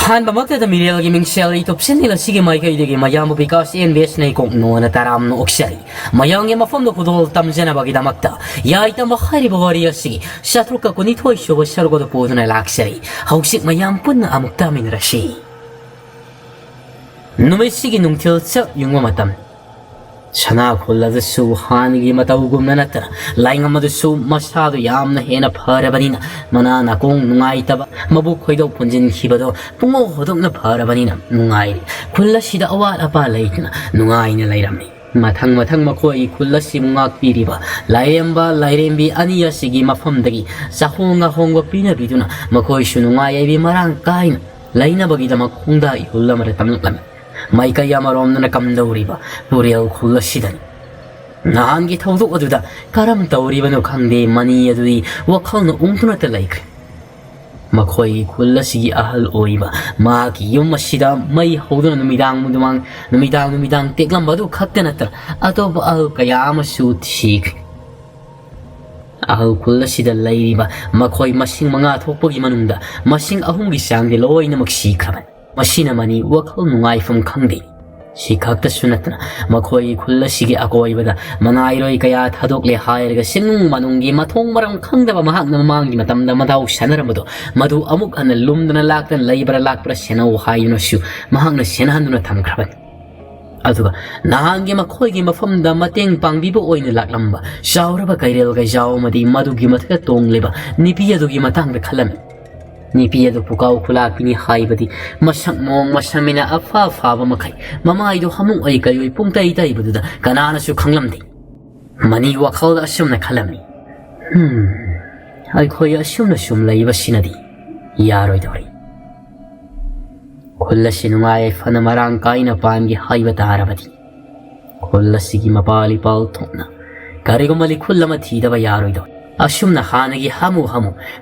Han bamakta Miriel Gaming Shell ito psinila sige may kaidige mayambo because invest na ikong no na taram no oksari. Mayang yung mafam no kudol tamja na bagi damakta. Ya ita makari bawari sige. Shatru ka kunito ay shuwa shargo do po na laksari. Hausik mayampun na amuktamin rashi. Numay sige nung tilsa yung mamatam. Sana kuladasu hanigi matawugum na natara. Laing amadusu masyado yam na hena parabanina. Manana kung nungay taba. Mabukoy daw punjin hibado. Pungohodok na parabanina. Nungay. Kulasida awal apalay na. Nungay na layrami. Matang makoy kulasi mungak piriba. Layemba layrembi aniya sige mafamdagi. Sa honga hongwa pinabiduna. Makoy sunungay ay bimarang kain. Layna bagida makunda ihula maratamnaklam. May kaya marom na nakamdawriba, puriyaw kulasidan. Nahangi tawdok aduda, karam tawriba no kangde maniya dudi, wakal no ungtuna talaik. Makoy kulasigi ahal oiba, maki yung masida may hawdo na numidang teklam badu kaktenatar, ato ba ahal kaya amasut ahal kulasida layriba, makoy masing mga atokpagi manunda, masing ahong gisang diloy na magsikaman. Masina mani wakal nungay from kangdi. Si kakta sunatna, makoy kulasigi ako ibada, manayroy kaya hadok le hayar ga sinung manunggi matong marang kangda ba mahag na mamangi matamda madaw sanaramado, madu amuk an lumda na laktan laybara lakpara sinaw hayo na siyo, mahag na sinahan na tamkraban. Aduga, nahangi makoy gi mafamda mateng pangbibo oy na laklamba, shawra ba kairel ga jaw madi madu gi mataka tong leba, nipiyado gi matang da kalamin. Nipiya do pukaw kulaki ni haibadi masak mong masamina afa ba makay mamay do hamong ay kayo'y pungtay-tay baduda kanana su kanglamdi mani wakal asyum na kalami ay koy asyum na sumlay ba sinadi yaroy dori kulla sinungay ay fanamarangkay na paangi haibata harabadi kulla sige mapali paltok na karigo malikulla matida ba yaroy dori Asyum na hanagi hamu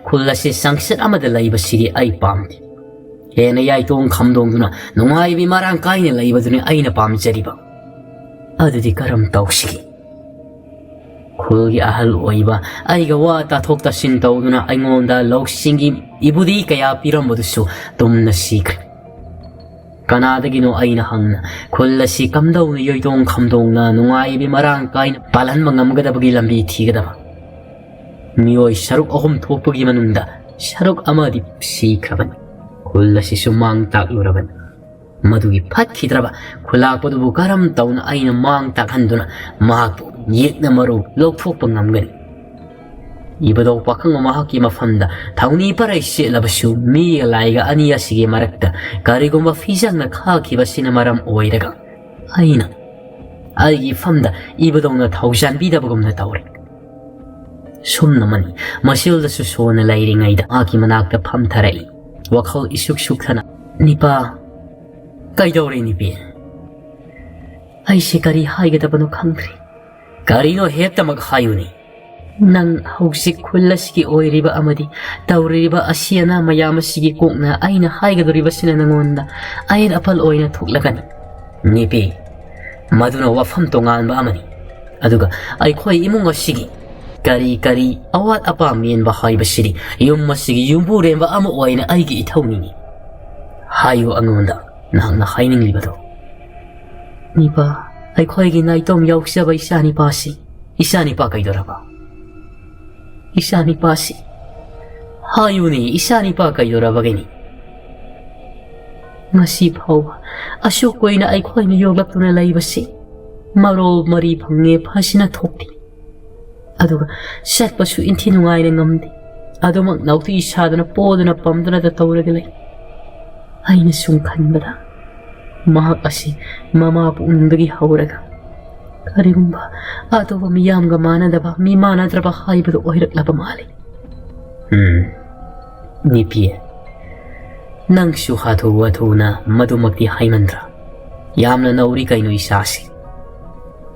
kulasi sangsit amadalay ba siri ay pamdi. Kaya na yay itong kamdong duna nung ay bimarang kay nila iba duna ay napamjari ba. Ado di karam tau sige. Kulgi ahal o iba ay gawa tatok ta sintaw duna ay ngonda law singi ibudi kaya piram boduso tum na sikre. Kanada gino ay nahang na kulasi kamdaw na yoy itong kamdong na nung ay bimarang kay palan mga magada bagilambi tigada ba. Miyoy saruk akum topagi manunda, saruk amadi sikraban. Kulla si sumang takluraban. Madugi pat kitraba, kulla padubu karam taon ay na mang takhanduna, mahakpo, yek na maru, lokpok pangamgan. Iba daw pakang mamahaki mafanda, tauni paray siya labasu, miya laiga aniya sige marakta, karigo mafisang na kakiba sinamaram oiragang. Ay na, ay ifamda, iba daw na tausan bida bagom na tawrik. Sum naman masil da suso na layring ay da aki managda pamtaray. Wakal isuk-suk sana. Nipa, kay daw rin nipi. Ay si kari haigada pa no kangri. Kari no heta maghayo ni. Nang hausik kula sige oy riba amadi. Taw riba asya na mayama sige kung na ay na haigado riba sila nangonda. Ayan apal oy na tuklakan. Nipi, maduna wafam tongaan ba amani. Aduga, ay koy imong sige. Kari awat apa mien bahay basiri yung masigi yung buren ba amo oy na ay giitaw nini hayo angonda na nakaining libado ni ba ay koy ginay tom yaw siya ba isa ni pa kay doraba isa ni pasi hayo ni isa ni pa kay doraba gini masipaw asyo koy na ay koy na yoglap to na lay basi maro mari pange pasi na tokti Aduga, set pa su inti nungay na ngamdi. Ado mag nauti isado na podo na pamdo na tatawra galay. Ay nasungkan ba da? Mahak kasi mamapuong dagi hawraga. Karim ba, ato ba miyam gamana da ba, mi mana trabahay ba do ohirak la pamali? Nipiye. Nang suhato wato na madumagti hay mandra. Yam na nauri kay no isasi.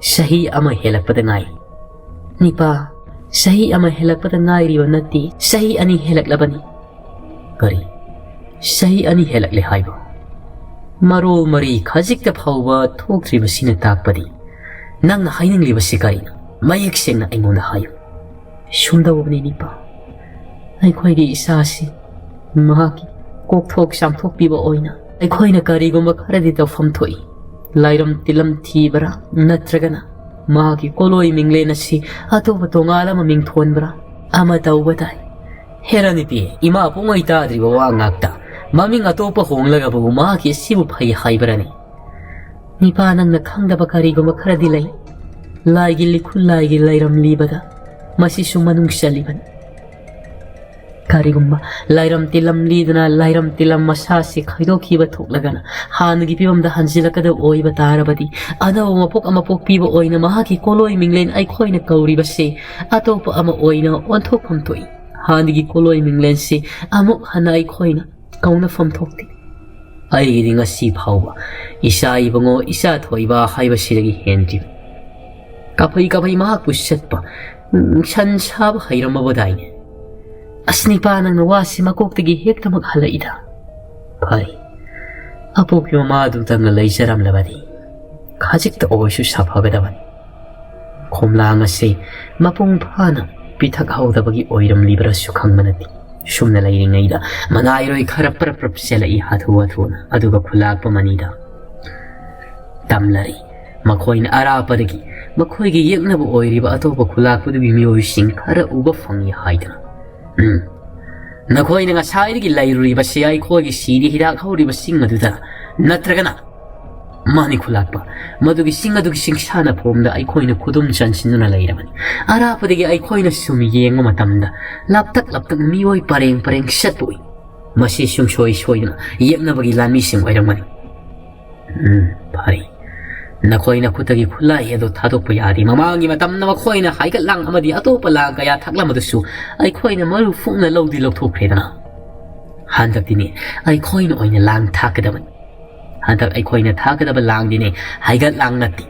Sahi ama helak patangay. Nipa, sahi ama helak patangay riba nati, sahi ani helak labani. Kari, sahi ani helak lehay ba? Maro mari kajik tap hawa tok riba sinatak padi. Nang nahaynang liba si kay na, mayak siyang na ingo na hayo. Siyong daw ni Nipa. Ay ko'y di isasi, mahaki, ꯀꯣꯛꯊꯣꯛ ꯆꯥꯝꯊꯣꯛꯄꯤꯕ ꯑꯣꯏꯅ ꯑꯩꯈꯣꯏꯅ ꯀꯔꯤꯒꯨꯝꯕ ꯈꯔꯗꯤ ꯇꯧꯐꯝ ꯊꯣꯛꯏ꯫ ꯂꯥꯏꯔꯝ ꯇꯤꯜꯂꯝ ꯊꯤꯕꯔꯥ ꯅꯠꯇ꯭ꯔꯒꯅ ꯃꯍꯥꯛꯀꯤ ꯀꯣꯂꯣꯏ ꯃꯤꯡꯂꯦꯟ ꯑꯁꯤ ꯑꯇꯣꯞꯄ ꯇꯣꯉꯥꯟꯕ ꯃꯃꯤꯡ ꯊꯣꯟꯕ꯭ꯔꯥ ꯑꯃ ꯇꯧꯕ ꯇꯥꯏ꯫ ꯍꯦꯔꯥ ꯅꯨꯄꯤ, ꯏꯃꯥ ꯄꯨꯡꯉꯩ ꯇꯥꯗ꯭ꯔꯤꯕ ꯋꯥ ꯉꯥꯛꯇ ꯃꯃꯤꯡ ꯑꯇꯣꯞꯄ ꯍꯣꯡꯂꯒꯕꯨ ꯃꯍꯥꯛꯀꯤ ꯑꯁꯤꯕꯨ ꯐꯩ ꯍꯥꯏꯕꯔꯅꯤ? ꯅꯤꯄꯥ, ꯅꯪꯅ ꯈꯪꯗꯕ ꯀꯔꯤꯒꯨꯝꯕ ꯈꯔꯗꯤ ꯂꯩ꯫ ꯂꯥꯏꯒꯤ ꯂꯤꯈꯨꯜꯂꯥꯏꯒꯤ ꯂꯩꯔꯝ ꯂꯤꯕꯗ ꯃꯁꯤꯁꯨ ꯃꯅꯨꯡ ꯆꯜꯂꯤꯕꯅꯤ꯫ ꯀꯔꯤꯒꯨꯝꯕ ꯂꯥꯏꯔꯝ ꯇꯤꯜꯂꯝ ꯂꯤꯗꯨꯅ ꯂꯥꯏꯔꯝ ꯇꯤꯜꯂꯝ ꯃꯁꯥꯁꯤ ꯈꯥꯏꯗꯣꯛꯈꯤꯕ ꯊꯣꯛꯂꯒꯅ ꯍꯥꯟꯅꯒꯤ ꯐꯤꯕꯝꯗ ꯍꯟꯖꯤꯜꯂꯛꯀꯗꯕ ꯑꯣꯏꯕ ꯇꯥꯔꯕꯗꯤ ꯑꯅꯧꯕ ꯃꯄꯣꯛ ꯑꯃ ꯄꯣꯛꯄꯤꯕ ꯑꯣꯏꯅ ꯃꯍꯥꯛꯀꯤ ꯀꯣꯂꯣꯏ ꯃꯤꯡꯂꯦꯟ ꯑꯩꯈꯣꯏꯅ ꯀꯧꯔꯤꯕꯁꯤ ꯑꯇꯣꯞꯄ ꯑꯃ ꯑꯣꯏꯅ ꯑꯣꯟꯊꯣꯛꯐꯝ ꯊꯣꯛꯏ꯫ ꯍꯥꯟꯅꯒꯤ ꯀꯣꯂꯣꯏ ꯃꯤꯡꯂꯦꯟꯁꯤ ꯑꯃꯨꯛ ꯍꯟꯅ ꯑꯩꯈꯣꯏꯅ ꯀꯧꯅꯐꯝ ꯊꯣꯛꯇꯦ꯫ ꯑꯩꯒꯤꯗꯤ ꯉꯁꯤ ꯐꯥꯎꯕ ꯏꯆꯥ ꯏꯕꯨꯡꯉꯣ ꯏꯆꯥ ꯊꯣꯏꯕ ꯍꯥꯏꯕꯁꯤꯗꯒꯤ ꯍꯦꯟꯗ꯭ꯔꯤꯕ꯫ ꯀꯐꯩ ꯃꯍꯥꯛꯄꯨ ꯆꯠꯄ ꯁꯟ ꯁꯥꯕ ꯍꯩꯔꯝꯃꯕꯗꯥꯏꯅꯦ꯫ ꯑꯁ ꯅꯤꯄꯥ, ꯅꯪꯅ ꯋꯥꯁꯤ ꯃꯀꯣꯛꯇꯒꯤ ꯍꯦꯛꯇꯃꯛ ꯍꯜꯂꯛꯏꯗ꯫ ꯐꯔꯦ, ꯑꯄꯣꯛꯄꯤ ꯃꯃꯥꯗꯨꯇꯪꯅ ꯂꯩꯖꯔꯝꯂꯕꯗꯤ ꯈꯖꯤꯛꯇ ꯑꯣꯏꯔꯁꯨ ꯁꯥꯐꯒꯗꯕꯅꯤ꯫ ꯈꯣꯝꯂꯥꯡ ꯑꯁꯤ ꯃꯄꯨꯡ ꯐꯥꯅ ꯄꯤꯊꯛꯍꯧꯗꯕꯒꯤ ꯑꯣꯏꯔꯝꯂꯤꯕ꯭ꯔꯥꯁꯨ ꯈꯪꯕ ꯅꯠꯇꯦ꯫ ꯁꯨꯝꯅ ꯂꯩꯔꯤꯉꯩꯗ ꯃꯅꯥꯏꯔꯣꯏ ꯈꯔ ꯄ꯭ꯔꯞ ꯆꯦꯜꯂꯛꯏ ꯍꯥꯊꯨ ꯍꯥꯊꯨꯅ, ꯑꯗꯨꯒ ꯈꯨꯜꯂꯥꯛꯄ ꯃꯅꯤꯗ ꯇꯝꯂꯔꯤ꯫ ꯃꯈꯣꯏꯅ ꯑꯔꯥꯞꯄꯗꯒꯤ ꯃꯈꯣꯏꯒꯤ ꯌꯦꯛꯅꯕ ꯑꯣꯏꯔꯤꯕ ꯑꯇꯣꯞꯄ ꯈꯨꯜꯂꯥꯛꯄꯗꯨꯒꯤ ꯃꯤꯑꯣꯏꯁꯤꯡ ꯈꯔ ꯎꯕ ꯐꯪꯏ ꯍꯥꯏꯗꯨꯅ, ꯅꯈꯣꯏꯅ ꯉꯁꯥꯏꯗꯒꯤ ꯂꯩꯔꯨꯔꯤꯕꯁꯤ ꯑꯩꯈꯣꯏꯒꯤ ꯁꯤꯔꯤ ꯍꯤꯗꯥꯛ ꯍꯧꯔꯤꯕ ꯆꯤꯡ ꯑꯗꯨꯗ ꯅꯠꯇ꯭ꯔꯒꯅ? ꯃꯥꯅꯤ ꯈꯨꯜꯂꯥꯛꯄ, ꯃꯗꯨꯒꯤ ꯆꯤꯡ ꯑꯗꯨꯒꯤ ꯆꯤꯡꯁꯥꯅꯐꯣꯝꯗ ꯑꯩꯈꯣꯏꯅ ꯈꯨꯗꯨꯝ ꯆꯟꯁꯤꯟꯗꯨꯅ ꯂꯩꯔꯕꯅꯤ꯫ ꯑꯔꯥꯞꯄꯗꯒꯤ ꯑꯩꯈꯣꯏꯅ ꯁꯨꯝ ꯌꯦꯡꯕ ꯃꯇꯝꯗ ꯂꯥꯞꯇꯛ ꯃꯤꯑꯣꯏ ꯄꯔꯦꯡ ꯆꯠꯄ ꯎꯏ꯫ ꯃꯁꯤ ꯁꯨꯡꯁꯣꯏ ꯁꯣꯏꯗꯅ ꯌꯦꯛꯅꯕꯒꯤ ꯂꯥꯟꯃꯤꯁꯤꯡ ꯑꯣꯏꯔꯝꯒꯅꯤ꯫ ꯐꯔꯦ, ꯅꯈꯣꯏꯅ ꯈꯨꯠꯇꯒꯤ ꯈꯨꯠꯂꯥꯏ ꯑꯗꯨ ꯊꯥꯗꯣꯛꯄ ꯌꯥꯗꯦ꯫ ꯃꯃꯥꯡꯒꯤ ꯃꯇꯝꯗ ꯃꯈꯣꯏꯅ ꯍꯥꯏꯒꯠꯂꯥꯡ ꯑꯃꯗꯤ ꯑꯇꯣꯞꯄ ꯂꯥꯡ ꯀꯌꯥ ꯊꯛꯂꯝꯕꯗꯨꯁꯨ ꯑꯩꯈꯣꯏꯅ ꯃꯔꯨ ꯐꯨꯛꯅ ꯂꯧꯊꯣꯛꯈ꯭ꯔꯦꯗꯅ꯫ ꯍꯟꯗꯛꯇꯤꯅꯦ ꯑꯩꯈꯣꯏꯅ ꯑꯣꯏꯅ ꯂꯥꯡ ꯊꯥꯛꯀꯗꯕꯅꯤ꯫ ꯍꯟꯗꯛ ꯑꯩꯈꯣꯏꯅ ꯊꯥꯛꯀꯗꯕ ꯂꯥꯡꯗꯤꯅꯦ ꯍꯥꯏꯒꯠꯂꯥꯡ ꯅꯠꯇꯦ꯫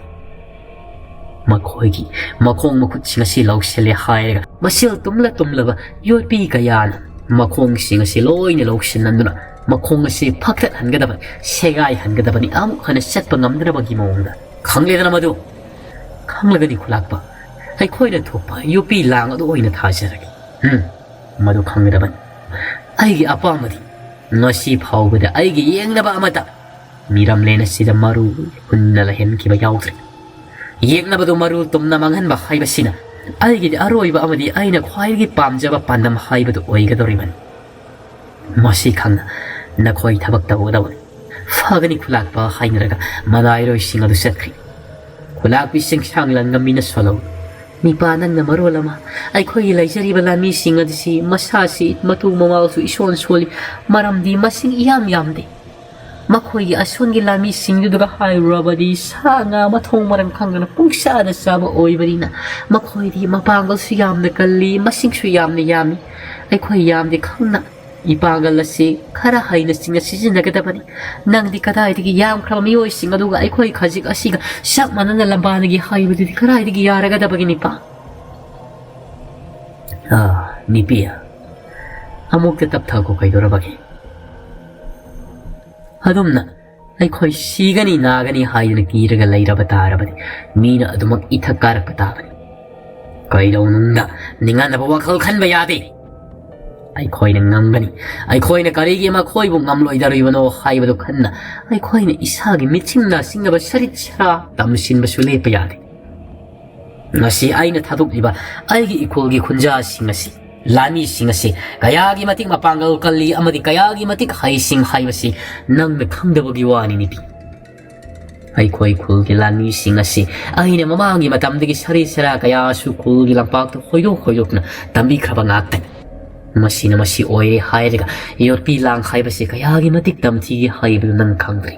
ꯃꯈꯣꯏꯒꯤ ꯃꯈꯣꯡ ꯃꯈꯨꯠꯁꯤꯡ ꯑꯁꯤ ꯂꯧꯁꯤꯜꯂꯦ ꯍꯥꯏꯔꯒ ꯃꯁꯦꯜ ꯇꯨꯝꯂꯕ ꯌꯣꯠꯄꯤ ꯀꯌꯥꯅ ꯃꯈꯣꯡꯁꯤꯡ ꯑꯁꯤ ꯂꯣꯏꯅ ꯂꯧꯁꯤꯟꯅꯗꯨꯅ ꯃꯈꯣꯡ ꯑꯁꯤ ꯐꯛꯇꯠꯍꯟꯒꯗꯕꯅꯤ, ꯁꯦꯒꯥꯏꯍꯟꯒꯗꯕꯅꯤ, ꯑꯃꯨꯛ ꯍꯟꯅ ꯆꯠꯄ ꯉꯝꯗꯅꯕꯒꯤ ꯃꯑꯣꯡꯗ꯫ ꯈꯪꯂꯦꯗꯅ ꯃꯗꯨ? ꯈꯪꯂꯒꯅꯤ ꯈꯨꯜꯂꯥꯛꯄ, ꯑꯩꯈꯣꯏꯅ ꯊꯣꯛꯄ ꯌꯣꯠꯄꯤ ꯂꯥꯡ ꯑꯗꯨ ꯑꯣꯏꯅ ꯊꯥꯖꯔꯒꯦ꯫ ꯃꯗꯨ ꯈꯪꯒꯗꯕꯅꯤ꯫ ꯑꯩꯒꯤ ꯑꯄꯥꯝꯕꯗꯤ ꯉꯁꯤ ꯐꯥꯎꯕꯗ ꯑꯩꯒꯤ ꯌꯦꯡꯅꯕ ꯑꯃꯇ ꯃꯤꯔꯝꯂꯦꯟ ꯑꯁꯤꯗ ꯃꯔꯨ ꯍꯨꯟꯅ ꯂꯩꯍꯟꯈꯤꯕ ꯌꯥꯎꯗ꯭ꯔꯤ꯫ ꯌꯦꯛꯅꯕꯗꯨ ꯃꯔꯨ ꯇꯨꯝꯅ ꯃꯥꯡꯍꯟꯕ ꯍꯥꯏꯕꯁꯤꯅ ꯑꯩꯒꯤꯗꯤ ꯑꯔꯣꯏꯕ ꯑꯃꯗꯤ ꯑꯩꯅ ꯈ꯭ꯋꯥꯏꯗꯒꯤ ꯄꯥꯝꯖꯕ ꯄꯥꯟꯗꯝ ꯍꯥꯏꯕꯗꯨ ꯑꯣꯏꯒꯗꯧꯔꯤꯕꯅꯤ꯫ ꯃꯁꯤ ꯈꯪꯅ ꯅꯈꯣꯏ ꯊꯕꯛ ꯇꯧꯒꯗꯕꯅꯤ꯫ ꯐꯒꯅꯤ ꯈꯨꯜꯂꯥꯛꯄ ꯍꯥꯏꯅꯔꯒ ꯃꯅꯥꯏꯔꯣꯏꯁꯤꯡ ꯑꯗꯨ ꯆꯠꯈ꯭ꯔꯤ꯫ ꯈꯨꯜꯂꯥꯛꯄꯤ ꯆꯤꯡꯁꯥꯡꯂꯟꯒ ꯃꯤꯅ ꯁꯣꯜꯍꯧ꯫ ꯅꯤꯄꯥ, ꯅꯪꯅ ꯃꯔꯣꯜ ꯑꯃ ꯑꯩꯈꯣꯏꯒꯤ ꯂꯩꯖꯔꯤꯕ ꯂꯥꯟꯃꯤꯁꯤꯡ ꯑꯁꯤ ꯃꯁꯥꯁꯤ ꯃꯇꯨ ꯃꯃꯥꯜꯁꯨ ꯏꯁꯣꯟ ꯁꯣꯜꯂꯤ, ꯃꯔꯝꯗꯤ ꯃꯁꯤꯡ ꯏꯌꯥꯝ ꯌꯥꯝꯗꯦ꯫ ꯃꯈꯣꯏꯒꯤ ꯑꯁꯣꯟꯒꯤ ꯂꯥꯟꯃꯤꯁꯤꯡꯗꯨꯒ ꯍꯥꯏꯔꯨꯔꯕꯗꯤ ꯁꯥ ꯉꯥ ꯃꯊꯣꯡ ꯃꯔꯝ ꯈꯪꯗꯅ ꯄꯨꯡꯆꯥꯗ ꯆꯥꯕ ꯑꯣꯏꯕꯅꯤꯅ ꯃꯈꯣꯏꯗꯤ ꯃꯄꯥꯡꯒꯜꯁꯨ ꯌꯥꯝꯅ ꯀꯜꯂꯤ, ꯃꯁꯤꯡꯁꯨ ꯌꯥꯝꯅ ꯌꯥꯝꯃꯤ꯫ ꯑꯩꯈꯣꯏ ꯌꯥꯝꯗꯤ ꯈꯪꯅ ꯏꯄꯥꯡꯒꯜ ꯑꯁꯤ ꯈꯔ ꯍꯩꯅ ꯆꯤꯡꯅ ꯁꯤꯖꯤꯟꯅꯒꯗꯕꯅꯤ꯫ ꯅꯪꯗꯤ ꯀꯗꯥꯏꯗꯒꯤ ꯌꯥꯝꯈ꯭ꯔꯕ ꯃꯤꯑꯣꯏꯁꯤꯡ ꯑꯗꯨꯒ ꯑꯩꯈꯣꯏ ꯈꯖꯤꯛ ꯑꯁꯤꯒ ꯆꯞ ꯃꯥꯟꯅꯅ ꯂꯝꯕꯥꯅꯒꯤ ꯍꯥꯏꯕꯗꯨꯗꯤ ꯀꯗꯥꯏꯗꯒꯤ ꯌꯥꯔꯒꯗꯕꯒꯤ ꯅꯤꯄꯥ? ꯅꯤꯄꯤ, ꯑꯃꯨꯛꯇ ꯇꯞꯊꯈꯣ, ꯀꯩꯗꯧꯔꯕꯒꯦ? ꯑꯗꯨꯝꯅ ꯑꯩꯈꯣꯏ ꯁꯤꯒꯅꯤ ꯅꯥꯒꯅꯤ ꯍꯥꯏꯗꯨꯅ ꯀꯤꯔꯒ ꯂꯩꯔꯕ ꯇꯥꯔꯕꯗꯤ ꯃꯤꯅ ꯑꯗꯨꯃꯛ ꯏꯊꯛ ꯀꯥꯔꯛꯄ ꯇꯥꯕꯅꯤ꯫ ꯀꯩꯗꯧꯅꯨꯡꯗ ꯅꯤꯡꯍꯟꯅꯕ ꯋꯥꯈꯜ ꯈꯟꯕ ꯌꯥꯗꯦ꯫ ꯑꯩꯈꯣꯏꯅ ꯉꯝꯒꯅꯤ꯫ ꯑꯩꯈꯣꯏꯅ ꯀꯔꯤꯒꯤ ꯃꯈꯣꯏꯕꯨ ꯉꯝꯂꯣꯏꯗꯧꯔꯤꯕꯅꯣ ꯍꯥꯏꯕꯗꯨ ꯈꯟꯅ ꯑꯩꯈꯣꯏꯅ ꯏꯁꯥꯒꯤ ꯃꯤꯠꯁꯤꯡꯅ ꯆꯤꯡꯅꯕ ꯁꯔꯤꯠ ꯁꯔꯥ ꯇꯝꯁꯤꯟꯕꯁꯨ ꯂꯦꯞꯄ ꯌꯥꯗꯦ꯫ ꯉꯁꯤ ꯑꯩꯅ ꯊꯥꯗꯣꯛꯂꯤꯕ ꯑꯩꯒꯤ ꯏꯈꯨꯜꯒꯤ ꯈꯨꯟꯖꯥꯁꯤꯡ ꯑꯁꯤ, ꯂꯥꯟꯃꯤꯁꯤꯡ ꯑꯁꯤ ꯀꯌꯥꯒꯤ ꯃꯇꯤꯛ ꯃꯄꯥꯡꯒꯜ ꯀꯜꯂꯤ ꯑꯃꯗꯤ ꯀꯌꯥꯒꯤ ꯃꯇꯤꯛ ꯍꯩꯁꯤꯡ ꯍꯥꯏꯕꯁꯤ ꯅꯪꯅ ꯈꯪꯗꯕꯒꯤ ꯋꯥꯅꯤ ꯅꯤꯄꯤ꯫ ꯑꯩꯈꯣꯏ ꯈꯨꯜꯒꯤ ꯂꯥꯟꯃꯤꯁꯤꯡ ꯑꯁꯤ ꯑꯩꯅ ꯃꯃꯥꯡꯒꯤ ꯃꯇꯝꯗꯒꯤ ꯁꯔꯤ ꯁꯔꯥ ꯀꯌꯥꯁꯨ ꯈꯨꯜꯒꯤ ꯂꯝꯄꯥꯛꯇ ꯍꯣꯏꯗꯣꯛꯅ ꯇꯝꯕꯤꯈ꯭ꯔꯕ ꯉꯥꯛꯇꯅꯤ꯫ ꯃꯁꯤꯅ ꯃꯁꯤ ꯑꯣꯏꯔꯦ ꯍꯥꯏꯔꯒ ꯌꯣꯠꯄꯤ ꯂꯥꯡ ꯍꯥꯏꯕꯁꯤ ꯀꯌꯥꯒꯤ ꯃꯇꯤꯛ ꯇꯝꯊꯤꯒꯦ ꯍꯥꯏꯕꯗꯨ ꯅꯪ ꯈꯪꯗ꯭ꯔꯤ꯫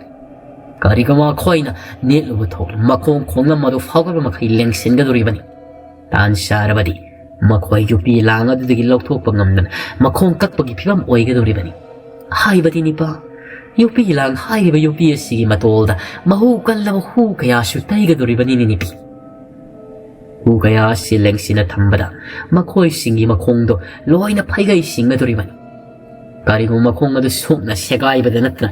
ꯀꯔꯤꯒꯨꯝꯕ ꯑꯩꯈꯣꯏꯅ ꯅꯦꯠꯂꯨꯕ ꯊꯣꯛꯂ ꯃꯈꯣꯡ ꯈꯣꯡꯂꯝ ꯑꯗꯨ ꯐꯥꯎꯒꯕ ꯃꯈꯩ ꯂꯦꯡꯁꯤꯟꯒꯗꯧꯔꯤꯕꯅꯤ꯫ ꯇꯥꯟ ꯆꯥꯔꯕꯗꯤ ꯃꯈꯣꯏ ꯌꯣꯠꯄꯤ ꯂꯥꯡ ꯑꯗꯨꯗꯒꯤ ꯂꯧꯊꯣꯛꯄ ꯉꯝꯗꯅ ꯃꯈꯣꯡ ꯀꯛꯄꯒꯤ ꯐꯤꯕꯝ ꯑꯣꯏꯒꯗꯧꯔꯤꯕꯅꯤ꯫ ꯍꯥꯏꯕꯗꯤ ꯅꯤꯄꯥ, ꯌꯣꯠꯄꯤ ꯂꯥꯡ ꯍꯥꯏꯔꯤꯕ ꯌꯣꯠꯄꯤ ꯑꯁꯤꯒꯤ ꯃꯇꯣꯜꯗ ꯃꯍꯨ ꯀꯜꯂꯕ ꯍꯨ ꯀꯌꯥꯁꯨ ꯇꯩꯒꯗꯧꯔꯤꯕꯅꯤꯅꯦ ꯅꯤꯄꯤ꯫ ꯍꯨ ꯀꯌꯥ ꯑꯁꯤ ꯂꯦꯡꯁꯤꯟꯅ ꯊꯝꯕꯗ ꯃꯈꯣꯏꯁꯤꯡꯒꯤ ꯃꯈꯣꯡꯗꯣ ꯂꯣꯏꯅ ꯐꯩꯒꯩ ꯁꯤꯡꯒꯗꯧꯔꯤꯕꯅꯤ꯫ ꯀꯔꯤꯒꯨꯝꯕ ꯃꯈꯣꯡ ꯑꯗꯨ ꯁꯣꯛꯅ ꯁꯦꯒꯥꯏꯕꯗ ꯅꯠꯇꯅ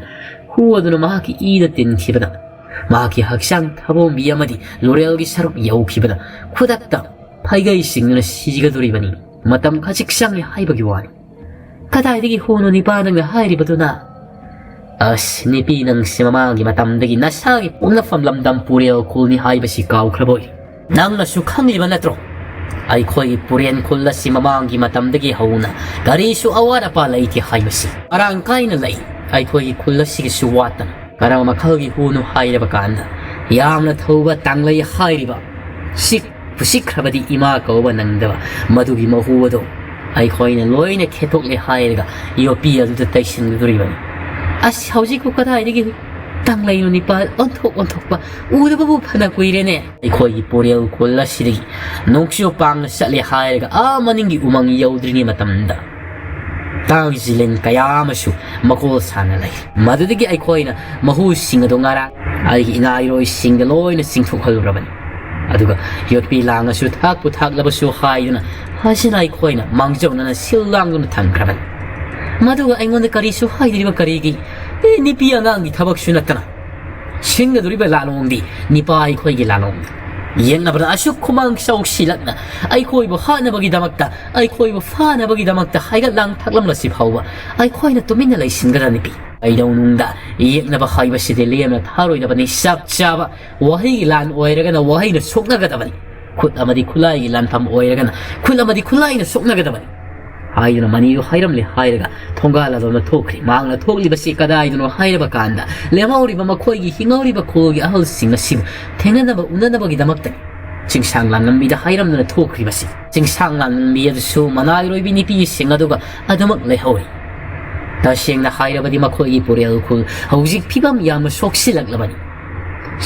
ꯍꯨ ꯑꯗꯨꯅ ꯃꯍꯥꯛꯀꯤ ꯏꯗ ꯇꯤꯟꯈꯤꯕꯗ, ꯃꯍꯥꯛꯀꯤ ꯍꯛꯆꯥꯡ ꯊꯕꯣꯝꯕꯤ ꯑꯃꯗꯤ ꯂꯣꯔꯦꯜꯒꯤ ꯁꯔꯨꯛ ꯌꯧꯈꯤꯕꯗ ꯈꯨꯗꯛꯇ ꯐꯩꯒꯩ ꯁꯤꯡꯗꯨꯅ ꯁꯤꯒꯗꯧꯔꯤꯕꯅꯤ꯫ ꯃꯇꯝ ꯈꯖꯤꯛ ꯆꯪꯏ ꯍꯥꯏꯕꯒꯤ ꯋꯥꯅꯤ꯫ ꯀꯗꯥꯏꯗꯒꯤ ꯍꯨꯅꯣ ꯅꯤꯄꯥ ꯅꯪꯅ ꯍꯥꯏꯔꯤꯕꯗꯨꯅ? ꯑꯁ ꯅꯨꯄꯤ ꯅꯪꯁꯤ ꯃꯃꯥꯡꯒꯤ ꯃꯇꯝꯗꯒꯤ ꯅꯁꯥꯒꯤ ꯄꯣꯛꯅꯐꯝ ꯂꯝꯗꯝ ꯄꯨꯔꯦꯜ ꯈꯨꯜꯅꯤ ꯍꯥꯏꯕꯁꯤ ꯀꯥꯎꯈ꯭ꯔꯕꯣꯏ ꯅꯪꯅꯁꯨ ꯈꯪꯂꯤꯕ ꯅꯠꯇ꯭ꯔꯣ ꯑꯩꯈꯣꯏꯒꯤ ꯄꯨꯔꯦꯟ ꯈꯨꯜ ꯑꯁꯤ ꯃꯃꯥꯡꯒꯤ ꯃꯇꯝꯗꯒꯤ ꯍꯧꯅ ꯀꯔꯤꯁꯨ ꯑꯋꯥꯠ ꯑꯄꯥ ꯂꯩꯇꯦ ꯍꯥꯏꯕꯁꯤ ꯃꯔꯥꯡ ꯀꯥꯏꯅ ꯂꯩ ꯑꯩꯈꯣꯏꯒꯤ ꯈꯨꯜ ꯑꯁꯤꯒꯤꯁꯨ ꯋꯥꯠꯇꯅ ꯀꯔꯝꯕ ꯃꯈꯜꯒꯤ ꯍꯨꯅꯣ ꯍꯥꯏꯔꯕ ꯀꯥꯟꯗ ꯌꯥꯝꯅ ꯊꯧꯕ ꯇꯥꯡꯂꯩ ꯍꯥꯏꯔꯤꯕ ꯁꯤꯛꯈ꯭ꯔꯕꯗꯤ ꯏꯃꯥ ꯀꯧꯕ ꯅꯪꯗꯕ ꯃꯗꯨꯒꯤ ꯃꯍꯨ ꯑꯗꯣ ꯑꯩꯈꯣꯏꯅ ꯂꯣꯏꯅ ꯈꯦꯠꯇꯣꯛꯂꯦ ꯍꯥꯏꯔꯒ ꯌꯣꯄꯤ ꯑꯗꯨꯗ ꯇꯩꯁꯤꯟꯒꯗꯣꯔꯤꯕꯅꯤ ꯑꯁ ꯍꯧꯖꯤꯛꯄꯨ ꯀꯗꯥꯏꯗꯒꯤ ꯇꯥꯡꯂꯩꯅꯣ ꯅꯤꯄꯥ ꯑꯣꯟꯊꯣꯛꯄ ꯎꯗꯕꯕꯨ ꯐꯅ ꯀꯨꯏꯔꯦꯅꯦ ꯑꯩꯈꯣꯏꯒꯤ ꯄꯨꯔꯦꯜ ꯈꯨꯜ ꯑꯁꯤꯗꯒꯤ ꯅꯣꯡꯆꯨ ꯄꯥꯡꯅ ꯆꯠꯂꯦ ꯍꯥꯏꯔꯒ ꯃꯅꯤꯡꯒꯤ ꯎꯃꯪ ꯌꯧꯗ꯭ꯔꯤꯉꯩ ꯃꯇꯝꯗ ꯇꯥꯡꯖꯤꯂꯤꯟ ꯀꯌꯥ ꯑꯃꯁꯨ ꯃꯀꯣꯜ ꯁꯥꯟꯅ ꯂꯩ ꯃꯗꯨꯗꯒꯤ ꯑꯩꯈꯣꯏꯅ ꯃꯍꯨꯁꯤꯡ ꯑꯗꯣ ꯉꯔꯥꯡ ꯑꯩꯒꯤ ꯏꯅꯥ ꯏꯔꯣꯏꯁꯤꯡꯗ ꯂꯣꯏꯅ ꯆꯤꯡꯊꯣꯛꯍꯜꯂꯨꯔꯕꯅꯤ ꯑꯗꯨꯒ ꯌꯣꯠꯄꯤ ꯂꯥꯡꯉꯁꯨ ꯊꯥꯛꯄꯨ ꯊꯥꯛꯂꯕꯁꯨ ꯍꯥꯏꯗꯨꯅ ꯍꯥꯁꯤꯅ ꯑꯩꯈꯣꯏꯅ ꯃꯥꯡꯖꯧꯅꯅ ꯁꯤꯜ ꯂꯥꯡꯗꯨꯅ ꯊꯝꯈ꯭ꯔꯕꯅꯤ ꯃꯗꯨꯒ ꯑꯩꯉꯣꯟꯗ ꯀꯔꯤꯁꯨ ꯍꯥꯏꯗ꯭ꯔꯤꯕ ꯀꯔꯤꯒꯤ ꯅꯨꯄꯤ ꯑꯉꯥꯡꯒꯤ ꯊꯕꯛꯁꯨ ꯅꯠꯇꯅ ꯁꯤꯡꯒꯗꯧꯔꯤꯕ ꯂꯥꯂꯣꯡꯗꯤ ꯅꯤꯄꯥ ꯑꯩꯈꯣꯏꯒꯤ ꯂꯥꯂꯣꯡꯅꯤ ꯌꯦꯡꯅꯕꯗ ꯑꯁꯨꯛ ꯈꯨꯃꯥꯡ ꯆꯥꯎꯁꯤꯜꯂꯛꯅ ꯑꯩꯈꯣꯏꯕꯨ ꯍꯥꯠꯅꯕꯒꯤꯗꯃꯛꯇ ꯑꯩꯈꯣꯏꯕꯨ ꯐꯥꯅꯕꯒꯤꯗꯃꯛꯇ ꯍꯥꯏꯒꯠꯂꯥꯡ ꯊꯥꯛꯂꯝꯂꯁꯤ ꯐꯥꯎꯕ ꯑꯩꯈꯣꯏꯅ ꯇꯨꯃꯤꯟꯅ ꯂꯩꯁꯤꯟꯒꯗ ꯅꯨꯄꯤ ꯀꯩꯗꯧꯅꯨꯡꯗ ꯌꯦꯛꯅꯕ ꯍꯥꯏꯕꯁꯤꯗꯤ ꯂꯦꯝꯅ ꯊꯥꯔꯣꯏꯗꯕꯅꯤ ꯆꯞ ꯆꯥꯕ ꯋꯥꯍꯩꯒꯤ ꯂꯥꯟ ꯑꯣꯏꯔꯒꯅ ꯋꯥꯍꯩꯅ ꯁꯣꯛꯅꯒꯗꯕꯅꯤ ꯈꯨꯠ ꯑꯃꯗꯤ ꯈꯨꯠꯂꯥꯏꯒꯤ ꯂꯥꯟꯐꯝ ꯑꯣꯏꯔꯒꯅ ꯈꯨꯠ ꯑꯃꯗꯤ ꯈꯨꯠꯂꯥꯏꯅ ꯁꯣꯛꯅꯒꯗꯕꯅꯤ ꯍꯥꯏꯗꯨꯅ ꯃꯅꯤꯗꯨ ꯍꯥꯏꯔꯝꯂꯦ ꯍꯥꯏꯔꯒ ꯊꯣꯡꯒꯥꯜ ꯑꯗꯣꯝꯗ ꯊꯣꯛꯈ꯭ꯔꯤ ꯃꯍꯥꯛꯅ ꯊꯣꯛꯂꯤꯕꯁꯤ ꯀꯗꯥꯏꯗꯅꯣ ꯍꯥꯏꯔꯕ ꯀꯥꯟꯗ ꯂꯦꯝꯍꯧꯔꯤꯕ ꯃꯈꯣꯏꯒꯤ ꯍꯤꯡꯍꯧꯔꯤꯕ ꯈꯨꯜꯒꯤ ꯑꯍꯜꯁꯤꯡ ꯑꯁꯤꯕꯨ ꯊꯦꯡꯅꯅꯕ ꯎꯅꯅꯕꯒꯤꯗꯃꯛꯇꯅꯤ ꯆꯤꯡꯁꯥꯡ ꯂꯥꯟꯂꯝꯕꯤꯗ ꯍꯥꯏꯔꯝꯗꯨꯅ ꯊꯣꯛꯈ꯭ꯔꯤꯕꯁꯤ ꯆꯤꯡꯁꯥꯡ ꯂꯥꯟꯂꯝꯕꯤ ꯑꯗꯨꯁꯨ ꯃꯅꯥꯏꯔꯣꯏꯕꯤ ꯅꯨꯄꯤꯁꯤꯡ ꯑꯗꯨꯒ ꯑꯗꯨꯃꯛ ꯂꯩꯍꯧꯔꯤ ꯇꯁꯦꯡꯅ ꯍꯥꯏꯔꯕꯗꯤ ꯃꯈꯣꯏꯒꯤ ꯄꯨꯔꯦꯜ ꯈꯨꯜ ꯍꯧꯖꯤꯛ ꯐꯤꯕꯝ ꯌꯥꯝꯅ ꯁꯣꯛꯆꯤꯜꯂꯛꯂꯕꯅꯤ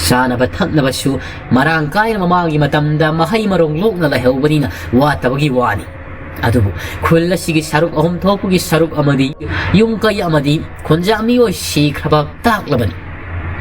ꯆꯥꯅꯕ ꯊꯛꯅꯕꯁꯨ ꯃꯔꯥꯡ ꯀꯥꯏꯅ ꯃꯃꯥꯡꯒꯤ ꯃꯇꯝꯗ ꯃꯍꯩ ꯃꯔꯣꯡ ꯂꯣꯛꯅ ꯂꯩꯍꯧꯕꯅꯤꯅ ꯋꯥꯠꯇꯕꯒꯤ ꯋꯥꯅꯤ ꯑꯗꯨꯕꯨ ꯈꯨꯜ ꯑꯁꯤꯒꯤ ꯁꯔꯨꯛ ꯑꯍꯨꯝ ꯊꯣꯛꯄꯒꯤ ꯁꯔꯨꯛ ꯑꯃꯗꯤ ꯌꯨꯝ ꯀꯩ ꯑꯃꯗꯤ ꯈꯨꯟꯖꯥ ꯃꯤꯑꯣꯏ ꯁꯤꯈ꯭ꯔꯕ ꯇꯥꯛꯂꯕꯅꯤ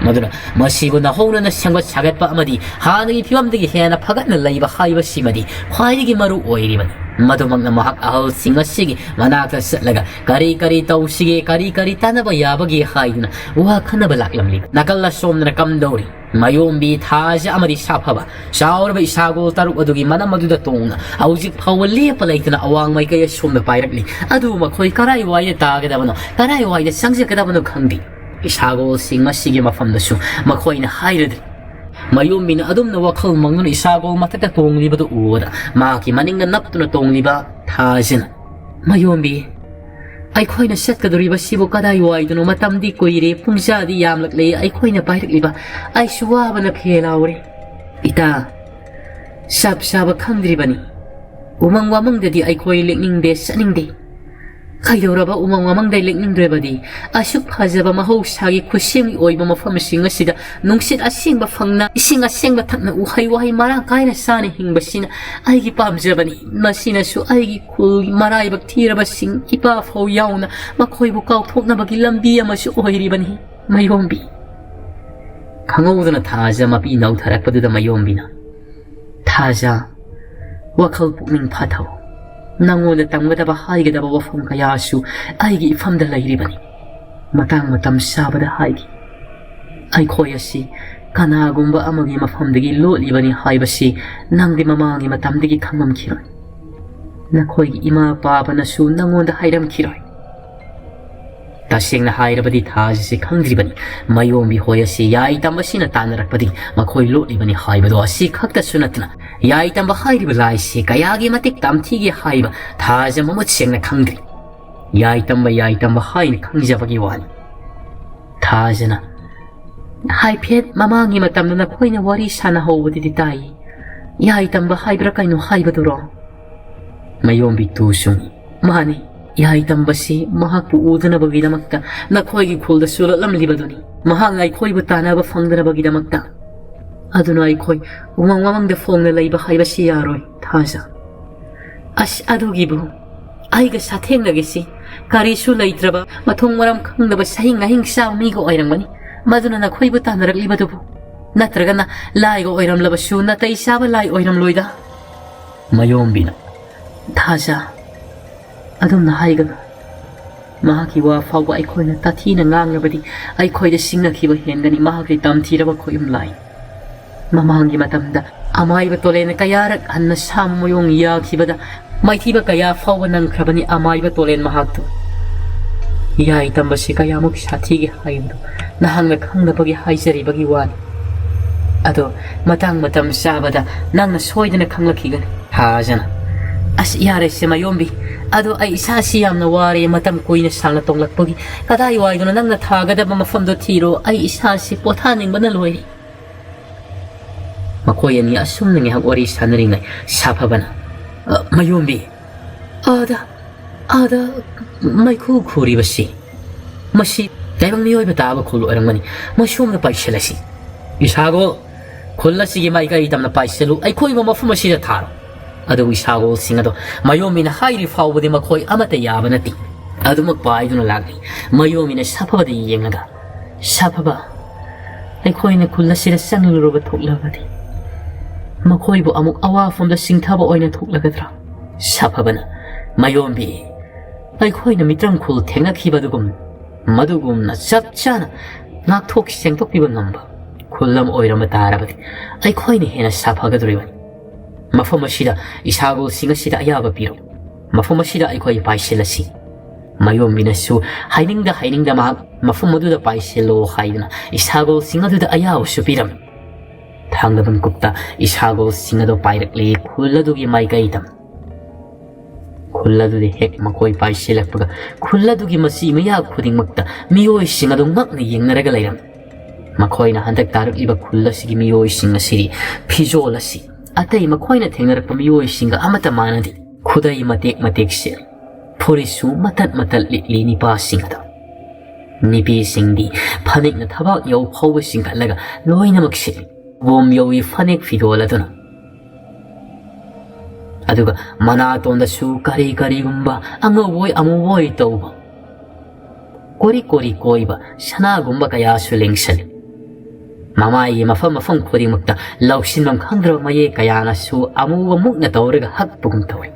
ꯃꯗꯨꯅ ꯃꯁꯤꯕꯨ ꯅꯧꯍꯧꯅꯅ ꯁꯦꯝꯒꯠ ꯁꯥꯒꯠꯄ ꯑꯃꯗꯤ ꯍꯥꯟꯅꯒꯤ ꯐꯤꯕꯝꯗꯒꯤ ꯍꯦꯟꯅ ꯐꯒꯠꯅ ꯂꯩꯕ ꯍꯥꯏꯕꯁꯤꯃꯗꯤ ꯈ꯭ꯋꯥꯏꯗꯒꯤ ꯃꯔꯨ ꯑꯣꯏꯔꯤꯕꯅꯤ ꯃꯗꯨꯃꯛꯅ ꯃꯍꯥꯛ ꯑꯍꯜꯁꯤꯡ ꯑꯁꯤꯒꯤ ꯃꯅꯥꯛꯇ ꯆꯠꯂꯒ ꯀꯔꯤ ꯇꯧꯁꯤꯒꯦ ꯀꯔꯤ ꯇꯥꯟꯅꯕ ꯌꯥꯕꯒꯦ ꯍꯥꯏꯗꯨꯅ ꯋꯥ ꯈꯟꯅꯕ ꯂꯥꯛꯂꯝꯂꯤ ꯅꯥꯀꯜ ꯑꯁꯣꯝꯗꯅ ꯀꯝꯗꯧꯔꯤ ꯃꯌꯣꯝꯕꯤ ꯊꯥꯖ ꯑꯃꯗꯤ ꯁꯥꯐꯕ ꯆꯥꯎꯔꯕ ꯏꯁꯥꯒꯣꯜ ꯇꯔꯨꯛ ꯑꯗꯨꯒꯤ ꯃꯅꯝ ꯑꯗꯨꯗ ꯇꯣꯡꯅ ꯍꯧꯖꯤꯛ ꯐꯥꯎꯕ ꯂꯦꯞꯄ ꯂꯩꯇꯅ ꯑꯋꯥꯡ ꯃꯥꯏꯀꯩ ꯑꯁꯣꯝꯗ ꯄꯥꯏꯔꯛꯂꯤ ꯑꯗꯨ ꯃꯈꯣꯏ ꯀꯔꯥꯏꯋꯥꯏꯗ ꯇꯥꯒꯗꯕꯅꯣ ꯀꯔꯥꯏꯋꯥꯏꯗ ꯆꯪꯖꯒꯗꯕꯅꯣ ꯈꯪꯗꯦ ꯏꯁꯥꯒꯣꯜꯁꯤꯡ ꯑꯁꯤꯒꯤ ꯃꯐꯝꯗꯁꯨ ꯃꯈꯣꯏꯅ ꯍꯥꯏꯔꯗ꯭ꯔꯤ ꯃꯌꯨꯝꯕꯤꯅ ꯑꯗꯨꯝꯅ ꯋꯥꯈꯜ ꯃꯪꯗꯨꯅ ꯏꯁꯥꯒꯣꯜ ꯃꯊꯛꯇ ꯇꯣꯡꯂꯤꯕꯗꯨ ꯎꯕꯗ ꯃꯍꯥꯛꯀꯤ ꯃꯅꯤꯡꯗ ꯅꯞꯇꯨꯅ ꯇꯣꯡꯂꯤꯕ ꯊꯥꯖꯅ ꯃꯌꯨꯝꯕꯤ ꯑꯩꯈꯣꯏꯅ ꯆꯠꯀꯗꯧꯔꯤꯕꯁꯤꯕꯨ ꯀꯗꯥꯏꯋꯥꯏꯗꯅꯣ ꯃꯇꯝꯗꯤ ꯀꯨꯏꯔꯦ ꯄꯨꯡꯖꯥꯗꯤ ꯌꯥꯝꯂꯛꯂꯦ ꯑꯩꯈꯣꯏꯅ ꯄꯥꯏꯔꯛꯂꯤꯕ ꯑꯩꯁꯨ ꯋꯥꯕꯅ ꯐꯦꯜꯍꯧꯔꯦ ꯏꯇꯥ ꯆꯞ ꯆꯥꯕ ꯈꯪꯗ꯭ꯔꯤꯕꯅꯤ ꯎꯃꯪ ꯋꯥꯃꯪꯗꯗꯤ ꯑꯩꯈꯣꯏ ꯂꯦꯛꯅꯤꯡꯗꯦ ꯆꯠꯅꯤꯡꯗꯦ ꯀꯩꯗꯧꯔꯕ ꯎꯃꯪ ꯋꯥꯃꯪꯗ ꯂꯦꯛꯅꯤꯡꯗ꯭ꯔꯕꯗꯤ ꯑꯁꯨꯛ ꯐꯖꯕ ꯃꯍꯧꯁꯥꯒꯤ ꯈꯨꯠꯁꯦꯝꯒꯤ ꯑꯣꯏꯕ ꯃꯐꯝꯁꯤꯡ ꯑꯁꯤꯗ ꯅꯨꯡꯁꯤꯠ ꯑꯁꯦꯡꯕ ꯐꯪꯅ ꯏꯁꯤꯡ ꯑꯁꯦꯡꯕ ꯊꯛꯅ ꯎꯍꯩ ꯋꯥꯍꯩ ꯃꯔꯥꯡ ꯀꯥꯏꯅ ꯆꯥꯅ ꯍꯤꯡꯕꯁꯤꯅ ꯑꯩꯒꯤ ꯄꯥꯝꯖꯕꯅꯤ ꯃꯁꯤꯅꯁꯨ ꯑꯩꯒꯤ ꯈꯨꯜꯒꯤ ꯃꯔꯥꯏꯕꯛ ꯊꯤꯔꯕꯁꯤꯡ ꯏꯄꯥ ꯐꯥꯎ ꯌꯥꯎꯅ ꯃꯈꯣꯏꯕꯨ ꯀꯥꯎꯊꯣꯛꯅꯕꯒꯤ ꯂꯝꯕꯤ ꯑꯃꯁꯨ ꯑꯣꯏꯔꯤꯕꯅꯤ ꯃꯌꯣꯝꯕꯤ ꯈꯪꯍꯧꯗꯅ ꯊꯥꯖ ꯃꯄꯤ ꯅꯧꯊꯔꯛꯄꯗꯨꯗ ꯃꯌꯣꯝꯕꯤꯅ ꯊꯥꯖ ꯋꯥꯈꯜ ꯄꯨꯛꯅꯤꯡ ꯐꯥꯊꯧ ꯅꯪꯉꯣꯟꯗ ꯇꯝꯒꯗꯕ ꯍꯥꯏꯒꯗꯕ ꯋꯥꯐꯝ ꯀꯌꯥꯁꯨ ꯑꯩꯒꯤ ꯏꯐꯝꯗ ꯂꯩꯔꯤꯕꯅꯤ ꯃꯇꯥꯡ ꯃꯇꯝ ꯆꯥꯕꯗ ꯍꯥꯏꯒꯦ ꯑꯩꯈꯣꯏ ꯑꯁꯤ ꯀꯅꯥꯒꯨꯝꯕ ꯑꯃꯒꯤ ꯃꯐꯝꯗꯒꯤ ꯂꯣꯠꯂꯤꯕꯅꯤ ꯍꯥꯏꯕꯁꯤ ꯅꯪꯗꯤ ꯃꯃꯥꯡꯒꯤ ꯃꯇꯝꯗꯒꯤ ꯈꯪꯂꯝꯈꯤꯔꯣꯏ ꯅꯈꯣꯏꯒꯤ ꯏꯃꯥ ꯄꯥꯕꯅꯁꯨ ꯅꯪꯉꯣꯟꯗ ꯍꯥꯏꯔꯝꯈꯤꯔꯣꯏ ꯇꯁꯦꯡꯅ ꯍꯥꯏꯔꯕꯗꯤ ꯊꯥꯖꯁꯤ ꯈꯪꯗ꯭ꯔꯤꯕꯅꯤ ꯃꯌꯣꯝꯕꯤ ꯍꯣꯏ ꯑꯁꯤ ꯌꯥꯏꯇꯝꯕ ꯑꯁꯤꯅ ꯇꯥꯟꯅꯔꯛꯄꯗꯒꯤ ꯃꯈꯣꯏ ꯂꯣꯠꯂꯤꯕꯅꯤ ꯍꯥꯏꯕꯗꯣ ꯑꯁꯤ ꯈꯛꯇꯁꯨ ꯅꯠꯇꯅ ꯌꯥꯏꯇꯝꯕ ꯍꯥꯏꯔꯤꯕ ꯂꯥꯏꯁꯤ ꯀꯌꯥꯒꯤ ꯃꯇꯤꯛ ꯇꯝꯊꯤꯒꯦ ꯍꯥꯏꯕ ꯊꯥꯖ ꯃꯃꯨꯠ ꯁꯦꯡꯅ ꯈꯪꯗ꯭ꯔꯤ ꯌꯥꯏꯇꯝꯕ ꯍꯥꯏꯅ ꯈꯪꯖꯕꯒꯤ ꯋꯥꯅꯤ ꯊꯥꯖꯅ ꯍꯥꯏꯐꯦꯠ ꯃꯃꯥꯡꯒꯤ ꯃꯇꯝꯗ ꯅꯈꯣꯏꯅ ꯋꯥꯔꯤ ꯁꯥꯟꯅꯍꯧꯕꯗꯨꯗꯤ ꯇꯥꯏ ꯌꯥꯏꯇꯝꯕ ꯍꯥꯏꯕ꯭ꯔꯥ ꯀꯩꯅꯣ ꯍꯥꯏꯕꯗꯨꯔꯣ ꯃꯌꯣꯝꯕꯤ ꯇꯨꯁꯨꯡ ꯃꯥꯅꯤ ꯌꯥꯏꯇꯝꯕꯁꯤ ꯃꯍꯥꯛꯄꯨ ꯎꯗꯅꯕꯒꯤꯗꯃꯛꯇ ꯅꯈꯣꯏꯒꯤ ꯈꯨꯜꯗ ꯆꯨꯔꯛꯂꯝꯂꯤꯕꯗꯨꯅꯤ ꯃꯍꯥꯛꯅ ꯑꯩꯈꯣꯏꯕꯨ ꯇꯥꯟꯅꯕ ꯐꯪꯗꯅꯕꯒꯤꯗꯃꯛꯇ ꯑꯗꯨꯅ ꯑꯩꯈꯣꯏ ꯎꯃꯪ ꯋꯥꯃꯪꯗ ꯐꯣꯡꯅ ꯂꯩꯕ ꯍꯥꯏꯕꯁꯤ ꯌꯥꯔꯣꯏ ꯊꯥꯖ ꯑꯁ ꯑꯗꯨꯒꯤꯕꯨ ꯑꯩꯒ ꯁꯥꯊꯦꯡꯅꯒꯦꯁꯤ ꯀꯔꯤꯁꯨ ꯂꯩꯇ꯭ꯔꯕ ꯃꯊꯣꯡ ꯃꯔꯝ ꯈꯪꯗꯕ ꯁꯍꯤꯡ ꯑꯍꯤꯡ ꯆꯥꯕ ꯃꯤꯒ ꯑꯣꯏꯔꯝꯒꯅꯤ ꯃꯗꯨꯅ ꯅꯈꯣꯏꯕꯨ ꯇꯥꯟꯅꯔꯛꯂꯤꯕꯗꯨꯕꯨ ꯅꯠꯇ꯭ꯔꯒꯅ ꯂꯥꯏꯒ ꯑꯣꯏꯔꯝꯂꯕꯁꯨ ꯅꯥꯇꯩ ꯆꯥꯕ ꯂꯥꯏ ꯑꯣꯏꯔꯝꯂꯣꯏꯗ ꯃꯌꯣꯝꯕꯤꯅ ꯊꯥꯖ ꯑꯗꯨꯝꯅ ꯍꯥꯏꯒꯅꯨ ꯃꯍꯥꯛꯀꯤ ꯋꯥ ꯐꯥꯎꯕ ꯑꯩꯈꯣꯏꯅ ꯇꯥꯊꯤꯅ ꯉꯥꯡꯂꯕꯗꯤ ꯑꯩꯈꯣꯏꯗ ꯁꯤꯡꯅꯈꯤꯕ ꯍꯦꯟꯒꯅꯤ ꯃꯍꯥꯛꯀꯤ ꯇꯝꯊꯤꯔꯕ ꯈꯣꯏꯌꯨꯝ ꯂꯥꯏ ꯃꯃꯥꯡꯒꯤ ꯃꯇꯝꯗ ꯑꯃꯥꯏꯕ ꯇꯣꯂꯦꯟꯅ ꯀꯌꯥꯔꯛ ꯍꯟꯅ ꯁꯥ ꯃꯌꯣꯡ ꯌꯥꯈꯤꯕꯗ ꯃꯥꯏꯊꯤꯕ ꯀꯌꯥ ꯐꯥꯎꯕ ꯅꯪꯈ꯭ꯔꯕꯅꯤ ꯑꯃꯥꯏꯕ ꯇꯣꯂꯦꯟ ꯃꯍꯥꯛꯇꯨ ꯌꯥꯏ ꯇꯝꯕꯁꯤ ꯀꯌꯥꯃꯨꯛ ꯁꯥꯊꯤꯒꯦ ꯍꯥꯏꯕꯗꯨ ꯅꯍꯥꯛꯅ ꯈꯪꯅꯕꯒꯤ ꯍꯥꯏꯖꯔꯤꯕꯒꯤ ꯋꯥꯅꯤ ꯑꯗꯣ ꯃꯇꯥꯡ ꯃꯇꯝ ꯆꯥꯕꯗ ꯅꯪꯅ ꯁꯣꯏꯗꯅ ꯈꯪꯂꯛꯈꯤꯒꯅꯤ ꯊꯥꯖꯅ ꯑꯁ ꯌꯥꯔꯦꯁꯦ ꯃꯌꯣꯝꯕꯤ ꯑꯗꯣ ꯑꯩ ꯏꯁꯥꯁꯤ ꯌꯥꯝꯅ ꯋꯥꯔꯦ ꯃꯇꯝ ꯀꯨꯏꯅ ꯁꯥꯡꯅ ꯇꯣꯡꯂꯛꯄꯒꯤ ꯀꯗꯥꯏꯋꯥꯏꯗꯅꯣ ꯅꯪꯅ ꯊꯥꯒꯗꯕ ꯃꯐꯝꯗꯣ ꯊꯤꯔꯣ ꯑꯩ ꯏꯁꯥꯁꯤ ꯄꯣꯊꯥꯅꯤꯡꯕꯅ ꯂꯣꯏꯔꯦ ꯃꯈꯣꯏ ꯑꯅꯤ ꯑꯁꯨꯝꯅ ꯉꯥꯏꯍꯥꯛ ꯋꯥꯔꯤ ꯁꯥꯟꯅꯔꯤꯉꯩ ꯁꯥꯐꯕꯅ ꯃꯌꯣꯝꯕꯤ ꯑꯥꯗ ꯃꯩꯈꯨ ꯈꯨꯔꯤꯕꯁꯤ ꯃꯁꯤ ꯇꯥꯏꯕꯪ ꯃꯤꯑꯣꯏꯕ ꯇꯥꯕ ꯈꯨꯜ ꯑꯣꯏꯔꯝꯒꯅꯤ ꯃꯁꯣꯝꯗ ꯄꯥꯏꯁꯤꯜꯂꯁꯤ ꯏꯁꯥꯒꯣꯜ ꯈꯨꯜ ꯑꯁꯤꯒꯤ ꯃꯥꯏꯀꯩ ꯇꯝꯅ ꯄꯥꯏꯁꯤꯜꯂꯨ ꯑꯩꯈꯣꯏꯕꯨ ꯃꯐꯝ ꯑꯁꯤꯗ ꯊꯥꯔꯣ ꯑꯗꯨꯕꯨ ꯏꯁꯥꯒꯣꯜꯁꯤꯡ ꯑꯗꯣ ꯃꯌꯣꯝꯕꯤꯅ ꯍꯥꯏꯔꯤ ꯐꯥꯎꯕꯗꯤ ꯃꯈꯣꯏ ꯑꯃꯠꯇ ꯌꯥꯕ ꯅꯠꯇꯦ ꯑꯗꯨꯃꯛ ꯄꯥꯏꯗꯨꯅ ꯂꯥꯛꯂꯤ ꯃꯌꯣꯝꯕꯤꯅ ꯁꯥꯐꯕꯗ ꯌꯦꯡꯂꯒ ꯁꯥꯐꯕ ꯑꯩꯈꯣꯏꯅ ꯈꯨꯜ ꯑꯁꯤꯗ ꯆꯪꯂꯨꯔꯕ ꯊꯣꯛꯂꯕꯗꯤ ꯃꯈꯣꯏꯕꯨ ꯑꯃꯨꯛ ꯑꯋꯥꯐꯝꯗ ꯆꯤꯡꯊꯕ ꯑꯣꯏꯅ ꯊꯣꯛꯂꯒꯗ꯭ꯔꯥ ꯁꯥꯐꯕꯅ ꯃꯌꯣꯝꯕꯤ ꯑꯩꯈꯣꯏꯅ ꯃꯤꯇ꯭ꯔꯪ ꯈꯨꯜ ꯊꯦꯡꯅꯈꯤꯕꯗꯨꯒꯨꯝ ꯃꯗꯨꯒꯨꯝꯅ ꯆꯞ ꯆꯥꯅ ꯉꯥꯛꯊꯣꯛ ꯁꯦꯡꯗꯣꯛꯄꯤꯕ ꯉꯝꯕ ꯈꯨꯜ ꯑꯃ ꯑꯣꯏꯔꯝꯕ ꯇꯥꯔꯕꯗꯤ ꯑꯩꯈꯣꯏꯅ ꯍꯦꯟꯅ ꯁꯥꯐꯒꯗꯧꯔꯤꯕꯅꯤ ꯃꯐꯝ ꯑꯁꯤꯗ ꯏꯁꯥꯒꯣꯜꯁꯤꯡ ꯑꯁꯤꯗ ꯑꯌꯥꯕ ꯄꯤꯔꯣ ꯃꯐꯝ ꯑꯁꯤꯗ ꯑꯩꯈꯣꯏ ꯄꯥꯏꯁꯤꯜꯂꯁꯤ ꯃꯌꯣꯝꯕꯤꯅꯁꯨ ꯍꯥꯏꯅꯤꯡꯗ ꯃꯍꯥꯛ ꯃꯐꯝ ꯑꯗꯨꯗ ꯄꯥꯏꯁꯤꯜꯂꯣ ꯍꯥꯏꯗꯨꯅ ꯏꯁꯥꯒꯣꯜꯁꯤꯡ ꯑꯗꯨꯗ ꯑꯌꯥꯕꯁꯨ ꯄꯤꯔꯝꯃꯤ ꯊꯥꯡꯗꯕ ꯃꯤꯀꯨꯞꯇ ꯏꯁꯥꯒꯣꯜꯁꯤꯡ ꯑꯗꯨ ꯄꯥꯏꯔꯛꯂꯤ ꯈꯨꯜ ꯑꯗꯨꯒꯤ ꯃꯥꯏꯀꯩꯗ ꯈꯨꯜ ꯑꯗꯨꯗ ꯍꯦꯛ ꯃꯈꯣꯏ ꯄꯥꯏꯁꯤꯜꯂꯛꯄꯒ ꯈꯨꯜ ꯑꯗꯨꯒꯤ ꯃꯆꯤ ꯃꯌꯥ ꯈꯨꯗꯤꯡꯃꯛꯇ ꯃꯤꯑꯣꯏꯁꯤꯡ ꯑꯗꯨ ꯉꯛꯅ ꯌꯦꯡꯅꯔꯒ ꯂꯩꯔꯝꯃꯤ ꯃꯈꯣꯏꯅ ꯍꯟꯗꯛ ꯇꯥꯔꯛꯂꯤꯕ ꯈꯨꯜ ꯑꯁꯤꯒꯤ ꯃꯤꯑꯣꯏꯁꯤꯡ ꯑꯁꯤꯗꯤ ꯐꯤꯖꯣꯜ ꯑꯁꯤ ꯑꯇꯩ ꯃꯈꯣꯏꯅ ꯊꯦꯡꯅꯔꯛꯄ ꯃꯤꯑꯣꯏꯁꯤꯡꯒ ꯑꯃꯠꯇ ꯃꯥꯟꯅꯗꯦ ꯈꯨꯗꯩ ꯃꯇꯦꯛ ꯁꯦꯠꯂꯤ ꯐꯨꯔꯤꯠꯁꯨ ꯃꯇꯠ ꯂꯤꯠꯂꯤ ꯅꯤꯄꯥꯁꯤꯡ ꯑꯗꯣ ꯅꯨꯄꯤꯁꯤꯡꯗꯤ ꯐꯅꯦꯛꯅ ꯊꯕꯥꯛ ꯌꯧ ꯐꯥꯎꯕ ꯆꯤꯡꯈꯠꯂꯒ ꯂꯣꯏꯅꯃꯛ ꯁꯦꯠꯂꯤ ꯕꯣꯝ ꯌꯧꯏ ꯐꯅꯦꯛ ꯐꯤꯖꯣꯜ ꯑꯗꯨꯅ ꯑꯗꯨꯒ ꯃꯅꯥꯇꯣꯟꯗꯁꯨ ꯀꯔꯤꯒꯨꯝꯕ ꯑꯉꯧꯕꯣꯏ ꯑꯃꯨꯕꯣꯏ ꯇꯧꯕ ꯀꯣꯔꯤ ꯀꯣꯏꯕ ꯁꯅꯥꯒꯨꯝꯕ ꯀꯌꯥꯁꯨ ꯂꯦꯡꯁꯜꯂꯤ ꯃꯃꯥꯏꯒꯤ ꯃꯐꯝ ꯈꯨꯗꯤꯡꯃꯛꯇ ꯂꯧꯁꯤꯟꯐꯝ ꯈꯪꯗ꯭ꯔꯕ ꯃꯌꯦꯛ ꯀꯌꯥꯅꯁꯨ ꯑꯃꯨꯕ ꯃꯨꯛꯅ ꯇꯧꯔꯒ ꯍꯛꯄꯒꯨꯝ ꯇꯧꯏ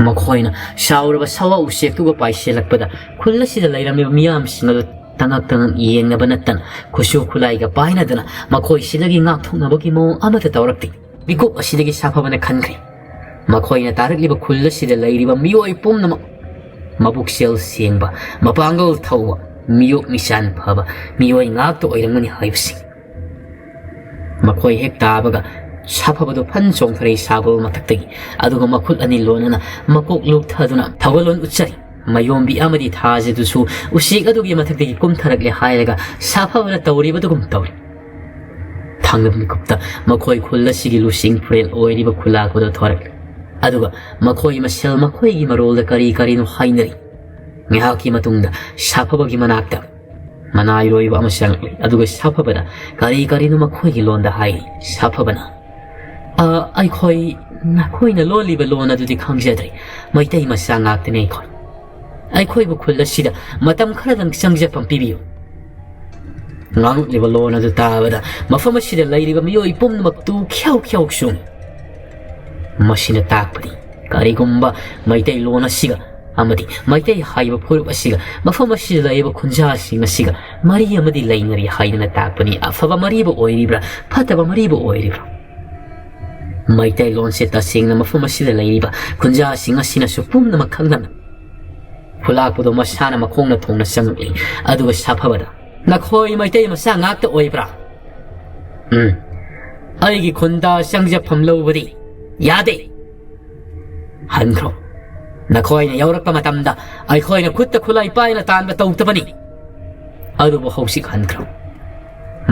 ꯃꯈꯣꯏꯅ ꯆꯥꯎꯔꯕ ꯁꯋꯥ ꯎꯆꯦꯛꯇꯨꯒ ꯄꯥꯏꯁꯤꯜꯂꯛꯄꯗ ꯈꯨꯜ ꯑꯁꯤꯗ ꯂꯩꯔꯝꯃꯤꯕ ꯃꯤꯌꯥꯝꯁꯤꯡ ꯑꯗꯨ ꯇꯉꯛ ꯌꯦꯡꯅꯕ ꯅꯠꯇꯅ ꯈꯨꯠꯁꯨ ꯈꯨꯠꯂꯥꯏꯒ ꯄꯥꯏꯅꯗꯅ ꯃꯈꯣꯏꯁꯤꯗꯒꯤ ꯉꯥꯛꯊꯣꯛꯅꯕꯒꯤ ꯃꯑꯣꯡ ꯑꯃꯠꯇ ꯇꯧꯔꯛꯇꯦ ꯃꯤꯀꯨꯞ ꯑꯁꯤꯗꯒꯤ ꯁꯥꯐꯕꯅ ꯈꯟꯈ꯭ꯔꯦ ꯃꯈꯣꯏꯅ ꯇꯥꯔꯛꯂꯤꯕ ꯈꯨꯜ ꯑꯁꯤꯗ ꯂꯩꯔꯤꯕ ꯃꯤꯑꯣꯏ ꯄꯨꯝꯅꯃꯛ ꯃꯕꯨꯛꯆꯦꯜ ꯁꯦꯡꯕ ꯃꯄꯥꯡꯒꯜ ꯊꯧꯕ ꯃꯤꯌꯣꯛ ꯃꯤꯆꯥꯟ ꯐꯕ ꯃꯤꯑꯣꯏ ꯉꯥꯛꯇ ꯑꯣꯏꯔꯝꯒꯅꯤ ꯍꯥꯏꯕꯁꯤ ꯃꯈꯣꯏ ꯍꯦꯛ ꯇꯥꯕꯒ ꯁꯥꯐꯕꯗꯨ ꯐꯟ ꯆꯣꯡꯊꯔꯛꯏ ꯁꯥꯒꯣꯜ ꯃꯊꯛꯇꯒꯤ ꯑꯗꯨꯒ ꯃꯈꯨꯠ ꯑꯅꯤ ꯂꯣꯟꯅꯅ ꯃꯀꯣꯛ ꯂꯨꯛꯊꯗꯨꯅ ꯊꯧꯒꯜꯂꯣꯟ ꯎꯠꯆꯔꯤ ꯃꯌꯣꯝꯕꯤ ꯑꯃꯗꯤ ꯊꯥꯖꯗꯨꯁꯨ ꯎꯆꯦꯛ ꯑꯗꯨꯒꯤ ꯃꯊꯛꯇꯒꯤ ꯀꯨꯝꯊꯔꯛꯂꯦ ꯍꯥꯏꯔꯒ ꯁꯥꯐꯕꯅ ꯇꯧꯔꯤꯕꯗꯨꯒꯨꯝ ꯇꯧꯔꯤ ꯊꯥꯡꯂꯕ ꯃꯤꯀꯨꯞꯇ ꯃꯈꯣꯏ ꯈꯨꯜ ꯑꯁꯤꯒꯤ ꯂꯨꯆꯤꯡ ꯐꯨꯔꯦꯜ ꯑꯣꯏꯔꯤꯕ ꯈꯨꯜꯂꯥꯛꯄꯗꯨ ꯊꯣꯔꯛꯂꯤ ꯑꯗꯨꯒ ꯃꯈꯣꯏ ꯃꯁꯦꯜ ꯃꯈꯣꯏꯒꯤ ꯃꯔꯣꯜꯗ ꯀꯔꯤꯅꯣ ꯍꯥꯏꯅꯔꯤ ꯉꯥꯏꯍꯥꯛꯀꯤ ꯃꯇꯨꯡꯗ ꯁꯥꯐꯕꯒꯤ ꯃꯅꯥꯛꯇ ꯃꯅꯥꯏꯔꯣꯏꯕ ꯑꯃ ꯆꯪꯂꯛꯂꯤ ꯑꯗꯨꯒ ꯁꯥꯐꯕꯅ ꯀꯔꯤꯅꯣ ꯃꯈꯣꯏꯒꯤ ꯂꯣꯟꯗ ꯍꯥꯏꯔꯤ ꯁꯥꯐꯕꯅ ꯅꯈꯣꯏꯅ ꯂꯣꯜꯂꯤꯕ ꯂꯣꯟ ꯑꯗꯨꯗꯤ ꯈꯪꯖꯗ꯭ꯔꯦ ꯃꯩꯇꯩ ꯃꯆꯥ ꯉꯥꯛꯇꯅꯦ ꯑꯩꯈꯣꯏꯕꯨ ꯈꯨꯜ ꯑꯁꯤꯗ ꯃꯇꯝ ꯈꯔꯗꯪ ꯆꯪꯖꯐꯝ ꯄꯤꯕꯤꯌꯨ ꯉꯥꯡꯂꯛꯂꯤꯕ ꯂꯣꯟ ꯑꯗꯨ ꯇꯥꯕꯗ ꯃꯐꯝ ꯑꯁꯤꯗ ꯂꯩꯔꯤꯕ ꯃꯤꯑꯣꯏ ꯄꯨꯝꯅꯃꯛꯇꯨ ꯈ꯭ꯌꯥꯎ ꯆꯣꯡꯉꯤ ꯃꯁꯤꯅ ꯇꯥꯛꯄꯗꯤ ꯀꯔꯤꯒꯨꯝꯕ ꯃꯩꯇꯩ ꯂꯣꯟ ꯑꯁꯤꯒ ꯑꯃꯗꯤ ꯃꯩꯇꯩ ꯍꯥꯏꯕ ꯐꯨꯔꯨꯞ ꯑꯁꯤꯒ ꯃꯐꯝ ꯑꯁꯤꯗ ꯂꯩꯔꯤꯕ ꯈꯨꯟꯖꯥꯁꯤꯡ ꯑꯁꯤꯒ ꯃꯔꯤ ꯑꯃꯗꯤ ꯂꯩꯅꯔꯤ ꯍꯥꯏꯗꯨꯅ ꯇꯥꯛꯄꯅꯤ ꯑꯐꯕ ꯃꯔꯤꯕꯨ ꯑꯣꯏꯔꯤꯕ꯭ꯔꯥ ꯐꯠꯇꯕ ꯃꯔꯤꯕꯨ ꯑꯣꯏꯔꯤꯕ꯭ꯔꯥ ꯃꯩꯇꯩꯂꯣꯟꯁꯦ ꯇꯁꯦꯡꯅ ꯃꯐꯝ ꯑꯁꯤꯗ ꯂꯩꯔꯤꯕ ꯈꯨꯟꯖꯥꯁꯤꯡ ꯑꯁꯤꯅꯁꯨ ꯄꯨꯝꯅꯃꯛ ꯈꯪꯂꯝꯃꯤ ꯈꯨꯜꯂꯥꯛꯄꯗꯣ ꯃꯁꯥꯅ ꯃꯈꯣꯡꯅ ꯊꯣꯡꯅ ꯆꯪꯂꯛꯂꯤ ꯑꯗꯨꯒ ꯁꯥꯐꯕꯗ ꯅꯈꯣꯏ ꯃꯩꯇꯩ ꯃꯆꯥ ꯉꯥꯛꯇ ꯑꯣꯏꯕ꯭ꯔꯥ ꯑꯩꯒꯤ ꯈꯨꯟꯗ ꯆꯪꯖꯐꯝ ꯂꯧꯕꯗꯤ ꯌꯥꯗꯦ ꯍꯟꯈ꯭ꯔꯣ ꯅꯈꯣꯏꯅ ꯌꯧꯔꯛꯄ ꯃꯇꯝꯗ ꯑꯩꯈꯣꯏꯅ ꯈꯨꯠꯇ ꯈꯨꯠꯂꯥꯏ ꯄꯥꯏꯅ ꯇꯥꯟꯕ ꯇꯧꯗꯕꯅꯤ ꯑꯗꯨꯕꯨ ꯍꯧꯖꯤꯛ ꯍꯟꯈ꯭ꯔꯣ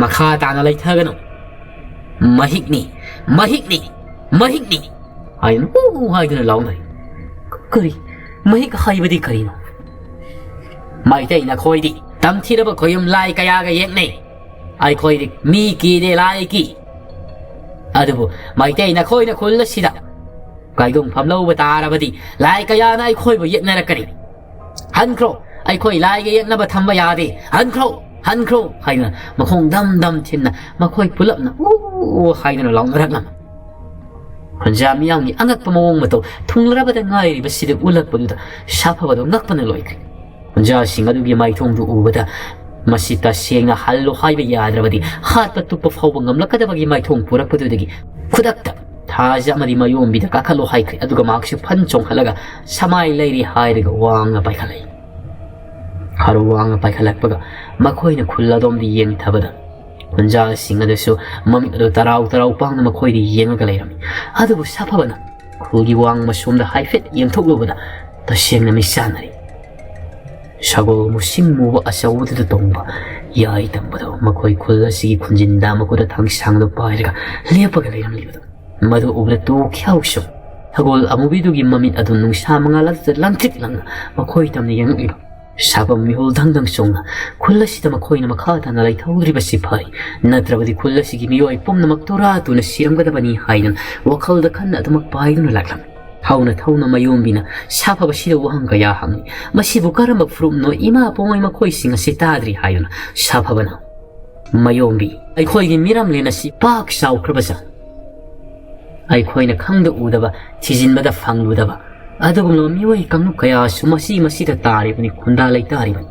ꯃꯈꯥ ꯇꯥꯅ ꯂꯩꯊꯒꯅꯨ ꯃꯍꯤꯛꯅꯤ ꯍꯥꯏꯗꯨꯅ ꯂꯥꯎꯅꯩ ꯀꯔꯤ ꯃꯍꯤꯛ ꯍꯥꯏꯕꯗꯤ ꯀꯔꯤꯅꯣ ꯃꯩꯇꯩ ꯅꯈꯣꯏꯗꯤ ꯇꯝꯊꯤꯔꯕ ꯈꯣꯌꯨꯝ ꯂꯥꯏ ꯀꯌꯥꯒ ꯌꯦꯛꯅꯩ ꯑꯩꯈꯣꯏꯗꯤ ꯃꯤ ꯀꯤꯗꯦ ꯂꯥꯏ ꯀꯤ ꯑꯗꯨꯕు ꯃꯩꯇꯩ ꯅꯈꯣꯏꯅ ꯈꯨꯜ ꯑꯁꯤꯗ ꯀꯥꯏꯗꯣꯡꯐꯝ ꯂꯧꯕ ꯇꯥꯔꯕꯗꯤ ꯂꯥꯏ ꯀꯌꯥꯅ ꯑꯩꯈꯣꯏꯕꯨ ꯌꯦꯛꯅꯔꯛꯀꯅꯤ ꯍꯟꯈ꯭ꯔꯣ ꯑꯩꯈꯣꯏ ꯂꯥꯏꯒ ꯌꯦꯛꯅꯕ ꯊꯝꯕ ꯌꯥꯗꯦ ꯍꯟꯈ꯭ꯔꯣ ꯍꯥꯏꯗꯨꯅ ꯃꯈꯣꯡ ꯗꯝ ꯊꯤꯟꯅ ꯃꯈꯣꯏ ꯄꯨꯂꯞꯅ ꯍꯥꯏꯗꯨꯅ ꯂꯥꯎꯅꯔꯛꯂꯝꯃꯤ ꯈꯨꯟꯖꯥ ꯃꯤꯌꯥꯝꯒꯤ ꯑꯉꯛꯄ ꯃꯑꯣꯡ ꯃꯇꯧ ꯊꯨꯡꯂꯔꯕꯗ ꯉꯥꯏꯔꯤꯕꯁꯤꯗ ꯎꯠꯂꯛꯄꯗꯨꯗ ꯁꯥꯐꯕꯗꯣ ꯉꯛꯄꯅ ꯂꯣꯏꯈ꯭ꯔꯦ ꯈꯨꯟꯖꯥꯁꯤꯡ ꯑꯗꯨꯒꯤ ꯃꯥꯏꯊꯣꯡꯗꯨ ꯎꯕꯗ ꯃꯁꯤ ꯇꯁꯦꯡꯅ ꯍꯜꯂꯣ ꯍꯥꯏꯕ ꯌꯥꯗ꯭ꯔꯕꯗꯤ ꯍꯥꯠꯄ ꯇꯨꯞꯄ ꯐꯥꯎꯕ ꯉꯝꯂꯛꯀꯗꯕꯒꯤ ꯃꯥꯏꯊꯣꯡ ꯄꯨꯔꯛꯄꯗꯨꯗꯒꯤ ꯈꯨꯗꯛꯇ ꯊꯥꯖ ꯑꯃꯗꯤ ꯃꯌꯣꯝꯕꯤꯗ ꯀꯥꯈꯠꯂꯣ ꯍꯥꯏꯈ꯭ꯔꯦ ꯑꯗꯨꯒ ꯃꯍꯥꯛꯁꯨ ꯐꯟ ꯆꯣꯡꯈꯠꯂꯒ ꯁꯃꯥꯏ ꯂꯩꯔꯤ ꯍꯥꯏꯔꯒ ꯋꯥꯡꯅ ꯄꯥꯏꯈꯠꯂꯛꯏ ꯈꯔ ꯋꯥꯡꯅ ꯄꯥꯏꯈꯠꯂꯛꯄꯒ ꯃꯈꯣꯏꯅ ꯈꯨꯜ ꯑꯗꯣꯝꯗ ꯌꯦꯡꯊꯕꯗ ꯈꯨꯟꯖꯥꯁꯤꯡ ꯑꯗꯨꯁꯨ ꯃꯃꯤꯠ ꯑꯗꯨ ꯇꯔꯥꯎ ꯄꯥꯡꯅ ꯃꯈꯣꯏꯗ ꯌꯦꯡꯉꯒ ꯂꯩꯔꯝꯃꯤ꯫ ꯑꯗꯨꯕꯨ ꯁꯥꯐꯕꯅ ꯈꯨꯜꯒꯤ ꯋꯥꯡꯃ ꯁꯣꯝꯗ ꯍꯥꯏꯐꯦꯠ ꯌꯦꯡꯊꯣꯛꯂꯨꯕꯗ ꯇꯁꯦꯡꯅ ꯃꯤꯆꯥꯟꯅꯔꯤ꯫ ꯁꯒꯣꯜ ꯃꯨꯁꯤꯡ ꯃꯨꯕ ꯑꯆꯧꯕꯗꯨꯗ ꯇꯣꯡꯕ ꯌꯥꯏ ꯇꯝꯕꯗꯣ ꯃꯈꯣꯏ ꯈꯨꯜ ꯑꯁꯤꯒꯤ ꯈꯨꯟꯖꯤꯟꯗ ꯃꯈꯣꯏꯗ ꯊꯥꯡꯁꯥꯡꯗꯨ ꯄꯥꯏꯔꯒ ꯂꯦꯞꯄꯒ ꯂꯩꯔꯝꯂꯤꯕꯗꯨ ꯃꯗꯨ ꯎꯕꯗ ꯇꯨꯈ꯭ꯌꯥꯎꯁꯨ ꯁꯒꯣꯜ ꯑꯃꯨꯕꯤꯗꯨꯒꯤ ꯃꯃꯤꯠ ꯑꯗꯨ ꯅꯨꯡꯁꯥ ꯃꯉꯥꯜ ꯑꯗꯨꯗ ꯂꯪꯇ꯭ꯔꯤꯛ ꯂꯪꯅ ꯃꯈꯣꯏ ꯇꯝꯅ ꯌꯦꯡꯂꯛꯂꯤꯕ ꯁꯥꯐꯕ ꯃꯤꯍꯨꯜ ꯗꯪꯗꯪ ꯆꯣꯡꯅ ꯈꯨꯜ ꯑꯁꯤꯗ ꯃꯈꯣꯏꯅ ꯃꯈꯥ ꯇꯥꯅ ꯂꯩꯊꯧꯗ꯭ꯔꯤꯕꯁꯤ ꯐꯩ, ꯅꯠꯇ꯭ꯔꯕꯗꯤ ꯈꯨꯜ ꯑꯁꯤꯒꯤ ꯃꯤꯑꯣꯏ ꯄꯨꯝꯅꯃꯛ ꯇꯣꯔꯥ ꯇꯨꯅ ꯁꯤꯔꯝꯒꯗꯕꯅꯤ ꯍꯥꯏꯗꯨꯅ ꯋꯥꯈꯜꯗ ꯈꯟꯅ ꯑꯗꯨꯃꯛ ꯄꯥꯏꯗꯨꯅ ꯂꯥꯛꯂꯝꯃꯤ꯫ ꯊꯧꯅ ꯊꯧꯅ ꯃꯌꯣꯝꯕꯤꯅ ꯁꯥꯐꯕꯁꯤꯗ ꯋꯥꯍꯪ ꯀꯌꯥ ꯍꯪꯉꯤ꯫ ꯃꯁꯤꯕꯨ ꯀꯔꯝꯕ ꯐꯨꯔꯨꯞꯅꯣ ꯏꯃꯥ ꯄꯣꯡꯉꯩ ꯃꯈꯣꯏꯁꯤꯡ ꯑꯁꯤ ꯇꯥꯗ꯭ꯔꯤ ꯍꯥꯏꯗꯨꯅ ꯁꯥꯐꯕꯅ ꯃꯌꯣꯝꯕꯤ, ꯑꯩꯈꯣꯏꯒꯤ ꯃꯤꯔꯝꯂꯦꯟ ꯑꯁꯤ ꯄꯥꯛ ꯆꯥꯎꯈ꯭ꯔꯕꯖꯥꯠꯅꯤ꯫ ꯑꯩꯈꯣꯏꯅ ꯈꯪꯗ ꯎꯗꯕ ꯊꯤꯖꯤꯟꯕꯗ ꯐꯪꯂꯨꯗꯕ ꯑꯗꯨꯒꯨꯝꯂꯕ ꯃꯤꯑꯣꯏ ꯀꯥꯡꯂꯨꯞ ꯀꯌꯥꯁꯨ ꯃꯁꯤꯗ ꯇꯥꯔꯤꯕꯅꯤ, ꯈꯨꯟꯗꯥ ꯂꯩꯇꯥꯔꯤꯕꯅꯤ꯫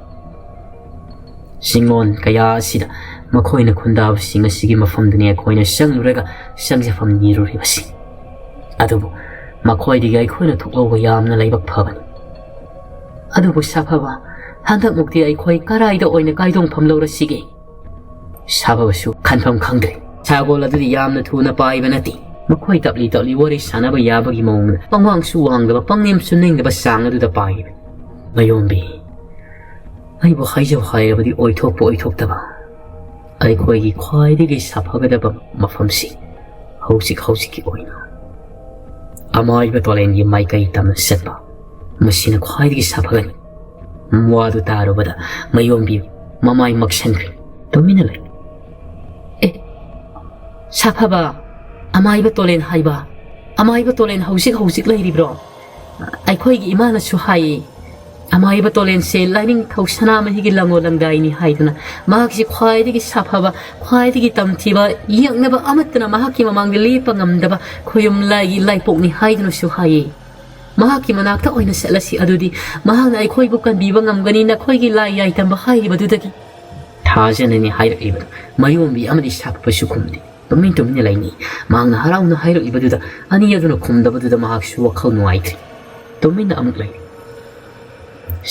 ꯆꯤꯡꯂꯣꯟ ꯀꯌꯥ ꯑꯁꯤꯗ ꯃꯈꯣꯏꯅ ꯈꯨꯟꯗꯥꯕꯁꯤꯡ ꯑꯁꯤꯒꯤ ꯃꯐꯝꯗꯨꯅꯤ ꯑꯩꯈꯣꯏꯅ ꯆꯪꯂꯨꯔꯒ ꯆꯪꯖꯐꯝ ꯅꯤꯔꯨꯔꯤꯕꯁꯤ꯫ ꯑꯗꯨꯕꯨ ꯃꯈꯣꯏꯗꯒꯤ ꯑꯩꯈꯣꯏꯅ ꯊꯣꯛꯂꯧꯕ ꯌꯥꯝꯅ ꯂꯥꯏꯕꯛ ꯐꯕꯅꯤ꯫ ꯑꯗꯨꯕꯨ ꯁꯥꯐꯕ, ꯍꯟꯗꯛꯃꯨꯛꯇꯤ ꯑꯩꯈꯣꯏ ꯀꯔꯥꯏꯗ ꯑꯣꯏꯅ ꯀꯥꯏꯗꯣꯡꯐꯝ ꯂꯧꯔꯁꯤꯒꯦ? ꯁꯥꯐꯕꯁꯨ ꯈꯟꯐꯝ ꯈꯪꯗ꯭ꯔꯦ꯫ ꯁꯒꯣꯜ ꯑꯗꯨꯗꯤ ꯌꯥꯝꯅ ꯊꯨꯅ ꯄꯥꯏꯕ ꯅꯠꯇꯦ꯫ ꯃꯈꯣꯏ ꯇꯞꯂꯤ ꯇꯞꯂꯤ ꯋꯥꯔꯤ ꯁꯥꯟꯅꯕ ꯌꯥꯕꯒꯤ ꯃꯑꯣꯡꯗ ꯄꯪꯋꯥꯡꯁꯨ ꯋꯥꯡꯗꯕ ꯄꯪꯅꯦꯝꯁꯨ ꯅꯦꯝꯗꯕ ꯆꯥꯡ ꯑꯗꯨꯗ ꯄꯥꯏꯕꯅꯤ꯫ ꯃꯌꯣꯝꯕꯤ, ꯑꯩꯕꯨ ꯍꯥꯏꯖꯧ ꯍꯥꯏꯔꯕꯗꯤ ꯑꯣꯏꯊꯣꯛꯄ ꯑꯣꯏꯊꯣꯛꯇꯕ ꯑꯩꯈꯣꯏꯒꯤ ꯈ꯭ꯋꯥꯏꯗꯒꯤ ꯁꯥꯐꯒꯗꯕ ꯃꯐꯝꯁꯤ ꯍꯧꯖꯤꯛꯀꯤ ꯑꯣꯏꯅ ꯑꯃꯥꯏꯕ ꯇꯣꯂꯦꯟꯒꯤ ꯃꯥꯏꯀꯩ ꯇꯝꯅ ꯆꯠꯄ ꯃꯁꯤꯅ ꯈ꯭ꯋꯥꯏꯗꯒꯤ ꯁꯥꯐꯒꯅꯤ꯫ ꯋꯥꯗꯨ ꯇꯥꯔꯨꯕꯗ ꯃꯌꯣꯝꯕꯤ ꯃꯃꯥꯏ ꯃꯛꯁꯟꯈ꯭ꯔꯦ, ꯇꯨꯃꯤꯟꯅ ꯂꯩ꯫ ꯁꯥꯐꯕ, ꯑꯃꯥꯏꯕ ꯇꯣꯂꯦꯟ ꯍꯥꯏꯕ, ꯑꯃꯥꯏꯕ ꯇꯣꯂꯦꯟ ꯍꯧꯖꯤꯛ ꯂꯩꯔꯤꯕ꯭ꯔꯣ? ꯑꯩꯈꯣꯏꯒꯤ ꯏꯃꯥꯅꯁꯨ ꯍꯥꯏꯌꯦ ꯑꯃꯥꯏꯕ ꯇꯣꯂꯦꯟꯁꯦ ꯂꯥꯏꯅꯤꯡꯊꯧ ꯁꯅꯥꯃꯍꯤꯒꯤ ꯂꯪꯉꯣ ꯂꯪꯗꯥꯏꯅꯤ ꯍꯥꯏꯗꯨꯅ ꯃꯍꯥꯛꯁꯤ ꯈ꯭ꯋꯥꯏꯗꯒꯤ ꯁꯥꯐꯕ, ꯈ꯭ꯋꯥꯏꯗꯒꯤ ꯇꯝꯊꯤꯕ, ꯌꯦꯛꯅꯕ ꯑꯃꯠꯇꯅ ꯃꯍꯥꯛꯀꯤ ꯃꯃꯥꯡꯗ ꯂꯦꯞꯄ ꯉꯝꯗꯕ ꯈꯣꯌꯨꯝ ꯂꯥꯏꯒꯤ ꯂꯥꯏꯄꯣꯛꯅꯤ ꯍꯥꯏꯗꯨꯅꯁꯨ ꯍꯥꯏꯌꯦ꯫ ꯃꯍꯥꯛꯀꯤ ꯃꯅꯥꯛꯇ ꯑꯣꯏꯅ ꯆꯠꯂꯁꯤ, ꯑꯗꯨꯗꯤ ꯃꯍꯥꯛꯅ ꯑꯩꯈꯣꯏꯕꯨ ꯀꯟꯕꯤꯕ ꯉꯝꯒꯅꯤ ꯅꯈꯣꯏꯒꯤ ꯂꯥꯏ ꯌꯥꯏꯇꯝꯕ ꯍꯥꯏꯔꯤꯕꯗꯨꯗꯒꯤ꯫ ꯊꯥꯖꯅꯅꯤ ꯍꯥꯏꯔꯛꯂꯤꯕꯗꯨ ꯃꯌꯣꯝꯕꯤ ꯑꯃꯗꯤ ꯁꯥꯐꯕꯁꯨ ꯈꯨꯝꯗꯦ, ꯇꯨꯃꯤꯟꯅ ꯂꯩꯅꯤ꯫ ꯃꯍꯥꯛꯅ ꯍꯔꯥꯎꯅ ꯍꯥꯏꯔꯛꯂꯤꯕꯗꯨꯗ ꯑꯅꯤ ꯑꯗꯨꯅ ꯈꯨꯝꯗꯕꯗꯨꯗ ꯃꯍꯥꯛꯁꯨ ꯋꯥꯈꯜ ꯅꯨꯡꯉꯥꯏꯇ꯭ꯔꯤ, ꯇꯨꯃꯤꯟꯅ ꯑꯃꯨꯛ ꯂꯩ꯫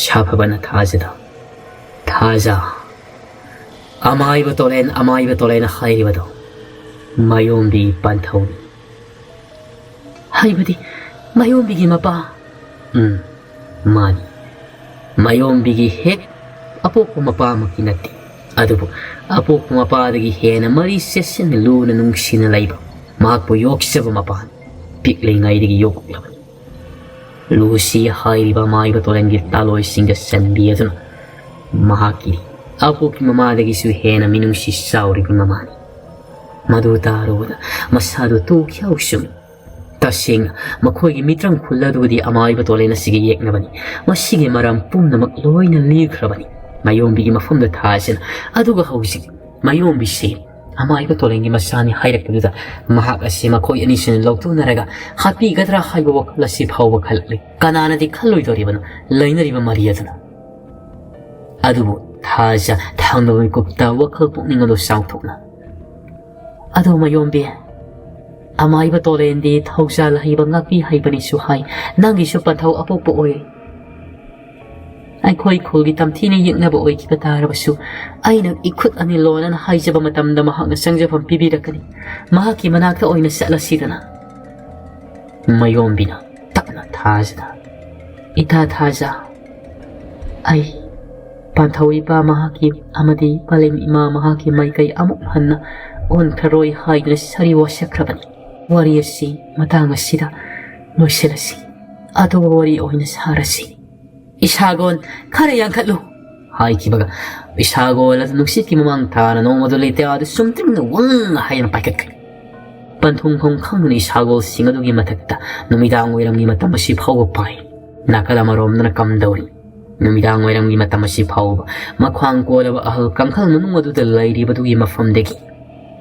ꯁꯥꯐꯕꯅ ꯊꯥꯖ, ꯑꯃꯥꯏꯕ ꯇꯣꯂꯦꯟ ꯍꯥꯏꯔꯤꯕꯗꯣ ꯃꯌꯣꯝꯕꯤ ꯄꯥꯟꯊꯧꯅꯤ꯫ ꯍꯥꯏꯕꯗꯤ ꯃꯌꯣꯝꯕꯤꯒꯤ ꯃꯄꯥ? ꯃꯥꯅꯤ, ꯃꯌꯣꯝꯕꯤꯒꯤ ꯍꯦꯛ ꯑꯄꯣꯛꯄ ꯃꯄꯥꯃꯛꯇꯤ ꯅꯠꯇꯦ, ꯑꯗꯨꯕꯨ ꯑꯄꯣꯛꯄ ꯃꯄꯥꯗꯒꯤ ꯍꯦꯟꯅ ꯃꯔꯤ ꯆꯦꯠꯁꯤꯟꯅ ꯂꯨꯅ ꯅꯨꯡꯁꯤꯅ ꯂꯩꯕ ꯃꯍꯥꯛꯄꯨ ꯌꯣꯛꯆꯕ ꯃꯄꯥꯅꯤ, ꯄꯤꯛꯂꯤꯉꯩꯗꯒꯤ ꯌꯣꯛꯂꯛꯂꯕꯅꯤ꯫ ꯂꯨꯁꯤ ꯍꯥꯏꯔꯤꯕ ꯑꯃꯥꯏꯕ ꯇꯣꯂꯦꯟꯒꯤ ꯇꯥꯂꯣꯏꯁꯤꯡꯗ ꯆꯟꯕꯤ ꯑꯗꯨꯅ ꯃꯍꯥꯛꯀꯤ ꯑꯄꯣꯛꯄꯤ ꯃꯃꯥꯗꯒꯤꯁꯨ ꯍꯦꯟꯅ ꯃꯤꯅꯨꯡꯁꯤ ꯆꯥꯎꯔꯤꯕ ꯃꯃꯥꯅꯤ꯫ ꯃꯗꯨ ꯇꯥꯔꯨꯕꯗ ꯃꯁꯥꯗꯨ ꯇꯨꯈ꯭ꯌꯥꯎ ꯆꯨꯝꯃꯤ꯫ ꯇꯁꯦꯡꯅ ꯃꯈꯣꯏꯒꯤ ꯃꯤꯇ꯭ꯔꯪ ꯈꯨꯜ ꯑꯗꯨꯕꯨꯗꯤ ꯑꯃꯥꯏꯕ ꯇꯣꯂꯦꯟ ꯑꯁꯤꯒꯤ ꯌꯦꯛꯅꯕꯅꯤ꯫ ꯃꯁꯤꯒꯤ ꯃꯔꯝ ꯄꯨꯝꯅꯃꯛ ꯂꯣꯏꯅ ꯂꯤꯈ꯭ꯔꯕꯅꯤ ꯃꯌꯣꯝꯕꯤꯒꯤ ꯃꯐꯝꯗ ꯊꯥꯖꯅ꯫ ꯑꯗꯨꯒ ꯍꯧꯖꯤꯛ ꯃꯌꯣꯝꯕꯤꯁꯤ ꯑꯃꯥꯏꯕ ꯇꯣꯂꯦꯟꯒꯤ ꯃꯆꯥꯅꯤ ꯍꯥꯏꯔꯛꯄꯗꯨꯗ ꯃꯍꯥꯛ ꯑꯁꯤ ꯃꯈꯣꯏ ꯑꯅꯤꯁꯤꯅ ꯂꯧꯇꯨꯅꯔꯒ ꯍꯥꯠꯄꯤꯒꯗ꯭ꯔꯥ ꯍꯥꯏꯕ ꯋꯥꯈꯜ ꯑꯁꯤ ꯐꯥꯎꯕ ꯈꯜꯂꯛꯂꯤ꯫ ꯀꯅꯥꯅꯗꯤ ꯈꯜꯂꯣꯏꯗꯧꯔꯤꯕꯅꯣ ꯂꯩꯅꯔꯤꯕ ꯃꯔꯤ ꯑꯗꯨꯅ? ꯑꯗꯨꯕꯨ ꯊꯥꯖ ꯊꯪꯅꯕ ꯃꯤꯀꯨꯞꯇ ꯋꯥꯈꯜ ꯄꯨꯛꯅꯤꯡ ꯑꯗꯨ ꯆꯥꯎꯊꯣꯛꯅ, ꯑꯗꯣ ꯃꯌꯣꯝꯕꯤ, ꯑꯃꯥꯏꯕ ꯇꯣꯂꯦꯟꯗꯤ ꯊꯧꯖꯥꯜ ꯍꯩꯕ ꯉꯥꯛꯄꯤ ꯍꯩꯕꯅꯤꯁꯨ ꯍꯥꯏ, ꯅꯪꯒꯤꯁꯨ ꯄꯟꯊꯧ ꯑꯄꯣꯛꯄ ꯑꯣꯏ꯫ ꯑꯩꯈꯣꯏ ꯈꯨꯜꯒꯤ ꯇꯝꯊꯤꯅ ꯌꯦꯛꯅꯕ ꯑꯣꯏꯈꯤꯕ ꯇꯥꯔꯕꯁꯨ ꯑꯩꯅ ꯏꯈꯨꯠ ꯑꯅꯤ ꯂꯣꯟꯅꯅ ꯍꯥꯏꯖꯕ ꯃꯇꯝꯗ ꯃꯍꯥꯛꯅ ꯆꯪꯖꯐꯝ ꯄꯤꯕꯤꯔꯛꯀꯅꯤ꯫ ꯃꯍꯥꯛꯀꯤ ꯃꯅꯥꯛꯇ ꯑꯣꯏꯅ ꯆꯠꯂꯁꯤꯗꯅ꯫ ꯃꯌꯣꯝꯕꯤꯅ ꯇꯞꯅ ꯊꯥꯖꯗ, ꯏꯇꯥ ꯊꯥꯖ, ꯑꯩ ꯄꯥꯟꯊꯧ ꯏꯄꯥ ꯃꯍꯥꯛꯀꯤ ꯑꯃꯗꯤ ꯄꯂꯦꯝ ꯏꯃꯥ ꯃꯍꯥꯛꯀꯤ ꯃꯥꯏꯀꯩ ꯑꯃꯨꯛ ꯍꯟꯅ ꯑꯣꯟꯈ꯭ꯔꯔꯣꯏ ꯍꯥꯏꯗꯨꯅ ꯁꯔꯤ ꯋꯥꯁꯛꯈ꯭ꯔꯕꯅꯤ꯫ ꯋꯥꯔꯤ ꯑꯁꯤ ꯃꯇꯥꯡ ꯑꯁꯤꯗ ꯂꯣꯏꯁꯤꯜꯂꯁꯤ, ꯑꯇꯣꯞꯄ ꯋꯥꯔꯤ ꯑꯣꯏꯅ ꯁꯥꯔꯁꯤ꯫ ꯏꯁꯥꯒꯣꯟ, ꯈꯔ ꯌꯥꯡꯈꯠꯂꯨ ꯍꯥꯏꯈꯤꯕꯒ ꯏꯁꯥꯒꯣꯜ ꯑꯗꯨ ꯅꯨꯡꯁꯤꯠꯀꯤ ꯃꯃꯥꯡ ꯊꯥꯅ ꯅꯣꯡꯃꯗꯨ ꯂꯩꯇꯥꯗꯨ ꯁꯨꯝꯇ꯭ꯔꯤꯡꯅ ꯋꯪ ꯍꯥꯏꯅ ꯄꯥꯏꯈꯠꯈ꯭ꯔꯦ꯫ ꯄꯟꯊꯨꯡꯐꯝ ꯈꯪꯗꯅ ꯏꯁꯥꯒꯣꯜꯁꯤꯡ ꯑꯗꯨꯒꯤ ꯃꯊꯛꯇ ꯅꯨꯃꯤꯗꯥꯡ ꯋꯥꯏꯔꯝꯒꯤ ꯃꯇꯝ ꯑꯁꯤ ꯐꯥꯎꯕ ꯄꯥꯏ꯫ ꯅꯥꯀꯜ ꯑꯃꯔꯣꯝꯗꯅ ꯀꯝꯗꯧꯔꯤ꯫ ꯅꯨꯃꯤꯗꯥꯡ ꯋꯥꯏꯔꯝꯒꯤ ꯃꯇꯝ ꯑꯁꯤ ꯐꯥꯎꯕ ꯃꯈ꯭ꯋꯥꯡ ꯀꯣꯜꯂꯕ ꯑꯍꯜ ꯀꯪꯈꯜ ꯃꯅꯨꯡ ꯑꯗꯨꯗ ꯂꯩꯔꯤꯕꯗꯨꯒꯤ ꯃꯐꯝꯗꯒꯤ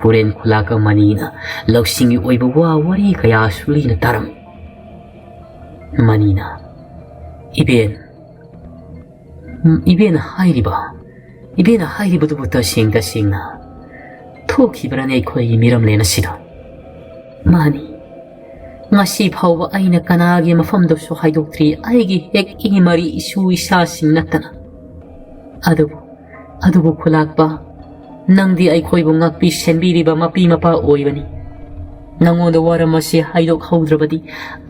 ꯄꯨꯔꯦꯟ ꯈꯨꯂꯥꯛꯀ ꯃꯅꯤꯅ ꯂꯧꯁꯤꯡꯒꯤ ꯑꯣꯏꯕ ꯋꯥꯔꯤ ꯀꯌꯥꯁꯨ ꯂꯤꯅ ꯇꯥꯔꯝꯃꯤ꯫ ꯃꯅꯤꯅ, ꯏꯕꯦꯟꯅ ꯍꯥꯏꯔꯤꯕꯗꯨꯕꯨ ꯇꯁꯦꯡꯅ ꯊꯣꯛꯈꯤꯕ꯭ꯔꯅꯦ ꯑꯩꯈꯣꯏꯒꯤ ꯃꯤꯔꯝꯂꯦꯟ ꯑꯁꯤꯗ? ꯃꯥꯅꯤ, ꯉꯁꯤ ꯐꯥꯎꯕ ꯑꯩꯅ ꯀꯅꯥꯒꯤ ꯃꯐꯝꯗꯁꯨ ꯍꯥꯏꯗꯣꯛꯇ꯭ꯔꯤ, ꯑꯩꯒꯤ ꯍꯦꯛ ꯏꯃꯔꯤ ꯏꯁꯨ ꯏꯁꯥꯁꯤꯡ ꯅꯠꯇꯅ꯫ ꯑꯗꯨꯕꯨ ꯈꯨꯂꯥꯛꯄ ꯅꯪꯗꯤ ꯑꯩꯈꯣꯏꯕꯨ ꯉꯥꯛꯄꯤ ꯁꯦꯟꯕꯤꯔꯤꯕ ꯃꯄꯤ ꯃꯄꯥ ꯑꯣꯏꯕꯅꯤ ꯅꯪꯉꯣꯟꯗ ꯋꯥꯔꯝ ꯑꯁꯤ ꯍꯥꯏꯗꯣꯛꯍꯧꯗ꯭ꯔꯕꯗꯤ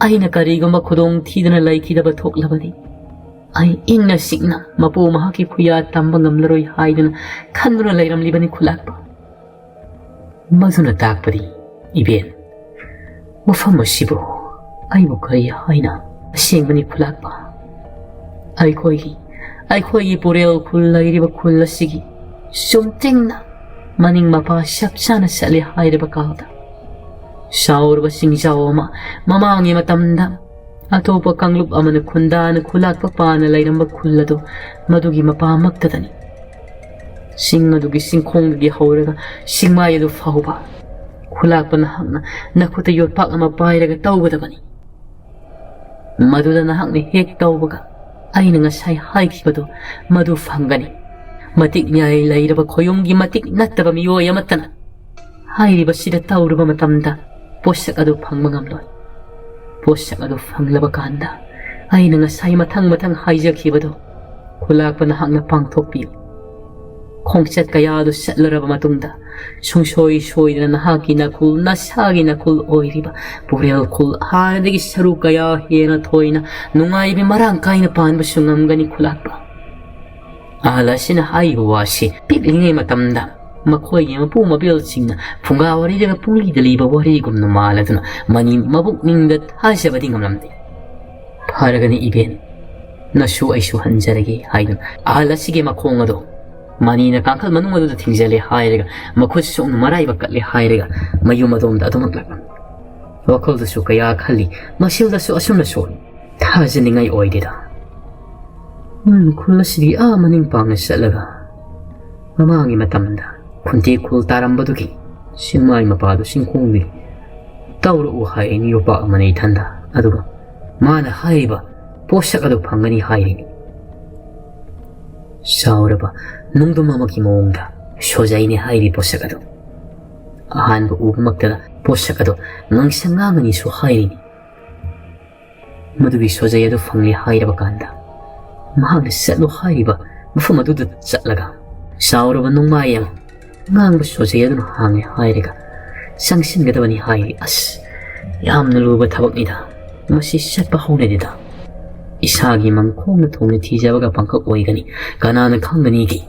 ꯑꯩꯅ ꯀꯔꯤꯒꯨꯝꯕ ꯈꯨꯗꯣꯡ ꯊꯤꯗꯅ ꯂꯩꯈꯤꯗꯕ ꯊꯣꯛꯂꯕꯗꯤ ꯑꯩ ꯏꯪꯅ ꯆꯤꯛꯅ ꯃꯄꯨ ꯃꯍꯥꯛꯀꯤ ꯈꯨꯌꯥ ꯇꯝꯕ ꯉꯝꯂꯔꯣꯏ ꯍꯥꯏꯗꯨꯅ ꯈꯟꯗꯨꯅ ꯂꯩꯔꯝꯂꯤꯕꯅꯤ ꯈꯨꯂꯥꯛꯄ ꯃꯗꯨꯅ ꯇꯥꯛꯄꯗꯤ ꯏꯕꯦꯟ ꯃꯐꯝ ꯑꯁꯤꯕꯨ ꯑꯩꯕꯨ ꯀꯔꯤ ꯍꯥꯏꯅ ꯑꯁꯦꯡꯕꯅꯤ ꯈꯨꯂꯥꯛꯄ ꯑꯩꯈꯣꯏꯒꯤ ꯄꯨꯔꯦꯜ ꯈꯨꯜ ꯂꯩꯔꯤꯕ ꯈꯨꯜ ꯑꯁꯤꯒꯤ ꯆꯨꯝꯇꯤꯡꯅ ꯃꯅꯤꯡ ꯃꯄꯥ ꯆꯞ ꯆꯥꯅ ꯆꯠꯂꯤ ꯍꯥꯏꯔꯤꯕ ꯀꯥꯜꯗ ꯆꯥꯎꯔꯕ ꯆꯤꯡꯖꯥꯎ ꯑꯃ ꯃꯃꯥꯡꯒꯤ ꯃꯇꯝꯗ ꯑꯇꯣꯞꯄ ꯀꯥꯡꯂꯨꯞ ꯑꯃꯅ ꯈꯨꯟꯗꯥꯅ ꯈꯨꯂꯥꯛꯄ ꯄꯥꯅ ꯂꯩꯔꯝꯕ ꯈꯨꯜ ꯑꯗꯨ ꯃꯗꯨꯒꯤ ꯃꯄꯥꯃꯛꯇꯗꯅꯤ ꯆꯤꯡ ꯑꯗꯨꯒꯤ ꯆꯤꯡꯈꯣꯡꯗꯒꯤ ꯍꯧꯔꯒ ꯆꯤꯡꯃꯥꯏ ꯑꯗꯨ ꯐꯥꯎꯕ ꯈꯨꯂꯥꯛꯄ ꯅꯍꯥꯛꯅ ꯅꯈꯨꯠꯇ ꯌꯣꯠꯄꯥꯛ ꯑꯃ ꯄꯥꯏꯔꯒ ꯇꯧꯒꯗꯕꯅꯤ ꯃꯗꯨꯗ ꯅꯍꯥꯛꯅ ꯍꯦꯛ ꯇꯧꯕꯒ ꯑꯩꯅ ꯉꯁꯥꯏ ꯍꯥꯏꯈꯤꯕꯗꯨ ꯃꯗꯨ ꯐꯪꯒꯅꯤ ꯃꯇꯤꯛ ꯅ꯭ꯌꯥꯏ ꯂꯩꯔꯕ ꯈꯣꯌꯨꯝꯒꯤ ꯃꯇꯤꯛ ꯅꯠꯇꯕ ꯃꯤꯑꯣꯏ ꯑꯃꯠꯇꯅ ꯍꯥꯏꯔꯤꯕꯁꯤꯗ ꯇꯧꯔꯨꯕ ꯃꯇꯝꯗ ꯄꯣꯠꯁꯛ ꯑꯗꯨ ꯐꯪꯕ ꯉꯝꯂꯣꯏ ꯄꯣꯠꯁꯛ ꯑꯗꯨ ꯐꯪꯂꯕ ꯀꯥꯟꯗ ꯑꯩꯅ ꯉꯁꯥꯏ ꯃꯊꯪ ꯍꯥꯏꯖꯈꯤꯕꯗꯨ ꯈꯨꯂꯥꯛꯄ ꯅꯍꯥꯛꯅ ꯄꯥꯡꯊꯣꯛꯄꯤꯌꯨ ꯈꯣꯡꯆꯠ ꯀꯌꯥ ꯑꯗꯨ ꯆꯠꯂꯔꯕ ꯃꯇꯨꯡꯗ ꯁꯨꯡꯁꯣꯏ ꯁꯣꯏꯗꯅ ꯅꯍꯥꯛꯀꯤ ꯅꯈꯨꯜ ꯅꯁꯥꯒꯤ ꯅꯈꯨꯜ ꯑꯣꯏꯔꯤꯕ ꯄꯨꯔꯦꯜ ꯈꯨꯜ ꯍꯥꯟꯅꯗꯒꯤ ꯁꯔꯨꯛ ꯀꯌꯥ ꯍꯦꯟꯅ ꯊꯣꯏꯅ ꯅꯨꯡꯉꯥꯏꯕ ꯃꯔꯥꯡ ꯀꯥꯏꯅ ꯄꯥꯟꯕꯁꯨ ꯉꯝꯒꯅꯤ ꯈꯨꯂꯥꯛꯄ ꯑꯍꯜ ꯑꯁꯤꯅ ꯍꯥꯏꯔꯤꯕ ꯋꯥꯁꯤ ꯄꯤꯛꯂꯤꯉꯩ ꯃꯇꯝꯗ ꯃꯈꯣꯏꯒꯤ ꯃꯄꯨ ꯃꯄꯦꯜꯁꯤꯡꯅ ꯐꯨꯡꯒꯥ ꯋꯥꯔꯤꯗꯒ ꯄꯨꯡꯂꯤꯗ ꯂꯤꯕ ꯋꯥꯔꯤꯒꯨꯝꯅ ꯃꯥꯜꯂꯗꯨꯅ ꯃꯕꯨꯛꯅꯤꯡꯗ ꯊꯥꯖꯕꯗꯤ ꯉꯝꯂꯝꯗꯦ ꯐꯔꯒꯅꯤ ꯏꯕꯦꯟ ꯅꯁꯨ ꯑꯩꯁꯨ ꯍꯟꯖꯔꯒꯦ ꯍꯥꯏꯗꯨꯅ ꯑꯍꯜ ꯑꯁꯤꯒꯤ ꯃꯈꯣꯡ ꯑꯗꯨ ꯃꯅꯤꯅ ꯀꯥꯡꯈꯜ ꯃꯅꯨꯡ ꯑꯗꯨꯗ ꯊꯤꯡꯖꯜꯂꯦ ꯍꯥꯏꯔꯒ ꯃꯈꯨꯠ ꯁꯣꯛꯅ ꯃꯔꯥꯏꯕꯛ ꯀꯠꯂꯦ ꯍꯥꯏꯔꯒ ꯃꯌꯨꯝ ꯑꯗꯣꯝꯗ ꯑꯗꯨꯃꯛ ꯂꯥꯛꯂꯝꯃꯤ ꯋꯥꯈꯜꯗꯁꯨ ꯀꯌꯥ ꯈꯜꯂꯤ ꯃꯁꯤꯜꯗꯁꯨ ꯑꯁꯨꯝꯅ ꯁꯣꯜꯂꯤ ꯊꯥꯖꯅꯤꯡꯉꯥꯏ ꯑꯣꯏꯗꯦꯗ ꯈꯨꯜ ꯑꯁꯤꯗꯤ ꯃꯅꯤꯡ ꯄꯥꯡꯅ ꯆꯠꯂꯒ ꯃꯃꯥꯡꯒꯤ ꯃꯇꯝꯗ ꯈꯨꯟꯇꯦꯛ ꯈꯨꯜ ꯇꯥꯔꯝꯕꯗꯨꯒꯤ ꯆꯤꯡꯃꯥꯏ ꯃꯄꯥꯗꯨ ꯆꯤꯡꯈꯣꯡꯗꯒꯤ ꯇꯧꯔꯛꯎ ꯍꯥꯏꯔꯤꯅꯤ ꯌꯣꯄꯥꯛ ꯑꯃꯅ ꯏꯊꯟꯗ ꯑꯗꯨꯒ ꯃꯥꯅ ꯍꯥꯏꯔꯤꯕ ꯄꯣꯠꯁꯛ ꯑꯗꯨ ꯐꯪꯒꯅꯤ ꯍꯥꯏꯔꯤꯅꯤ ꯆꯥꯎꯔꯕ ꯅꯨꯡꯗꯨꯝ ꯑꯃꯒꯤ ꯃꯑꯣꯡꯗ ꯁꯣꯖꯩꯅꯦ ꯍꯥꯏꯔꯤ ꯄꯣꯠꯁꯛ ꯑꯗꯨ ꯑꯍꯥꯟꯕ ꯎꯕꯃꯛꯇꯗ ꯄꯣꯠꯁꯛ ꯑꯗꯨ ꯉꯥꯡꯁꯪ ꯉꯥꯡꯒꯅꯤꯁꯨ ꯍꯥꯏꯔꯤꯅꯤ ꯃꯗꯨꯒꯤ ꯁꯣꯖꯩ ꯑꯗꯨ ꯐꯪꯂꯦ ꯍꯥꯏꯔꯕ ꯀꯥꯟꯗ ꯃꯍꯥꯛꯅ ꯆꯠꯂꯨ ꯍꯥꯏꯔꯤꯕ ꯃꯐꯝ ꯑꯗꯨꯗ ꯆꯠꯂꯒ ꯆꯥꯎꯔꯕ ꯅꯣꯡꯃꯥꯏ ꯑꯃ ꯉꯥꯡꯕ ꯁꯣꯖꯩ ꯑꯗꯨꯅ ꯍꯥꯡꯉꯦ ꯍꯥꯏꯔꯒ ꯆꯪꯁꯤꯟꯒꯗꯕꯅꯤ ꯍꯥꯏꯔꯤ ꯑꯁ ꯌꯥꯝꯅ ꯂꯨꯕ ꯊꯕꯛꯅꯤꯗ ꯃꯁꯤ ꯆꯠꯄ ꯍꯧꯅꯗꯦꯗ ꯏꯁꯥꯒꯤ ꯃꯪꯈꯣꯡꯅ ꯊꯣꯡꯅ ꯊꯤꯖꯕꯒ ꯄꯪꯈꯛ ꯑꯣꯏꯒꯅꯤ ꯀꯅꯥꯅ ꯈꯪꯒꯅꯤꯒꯤ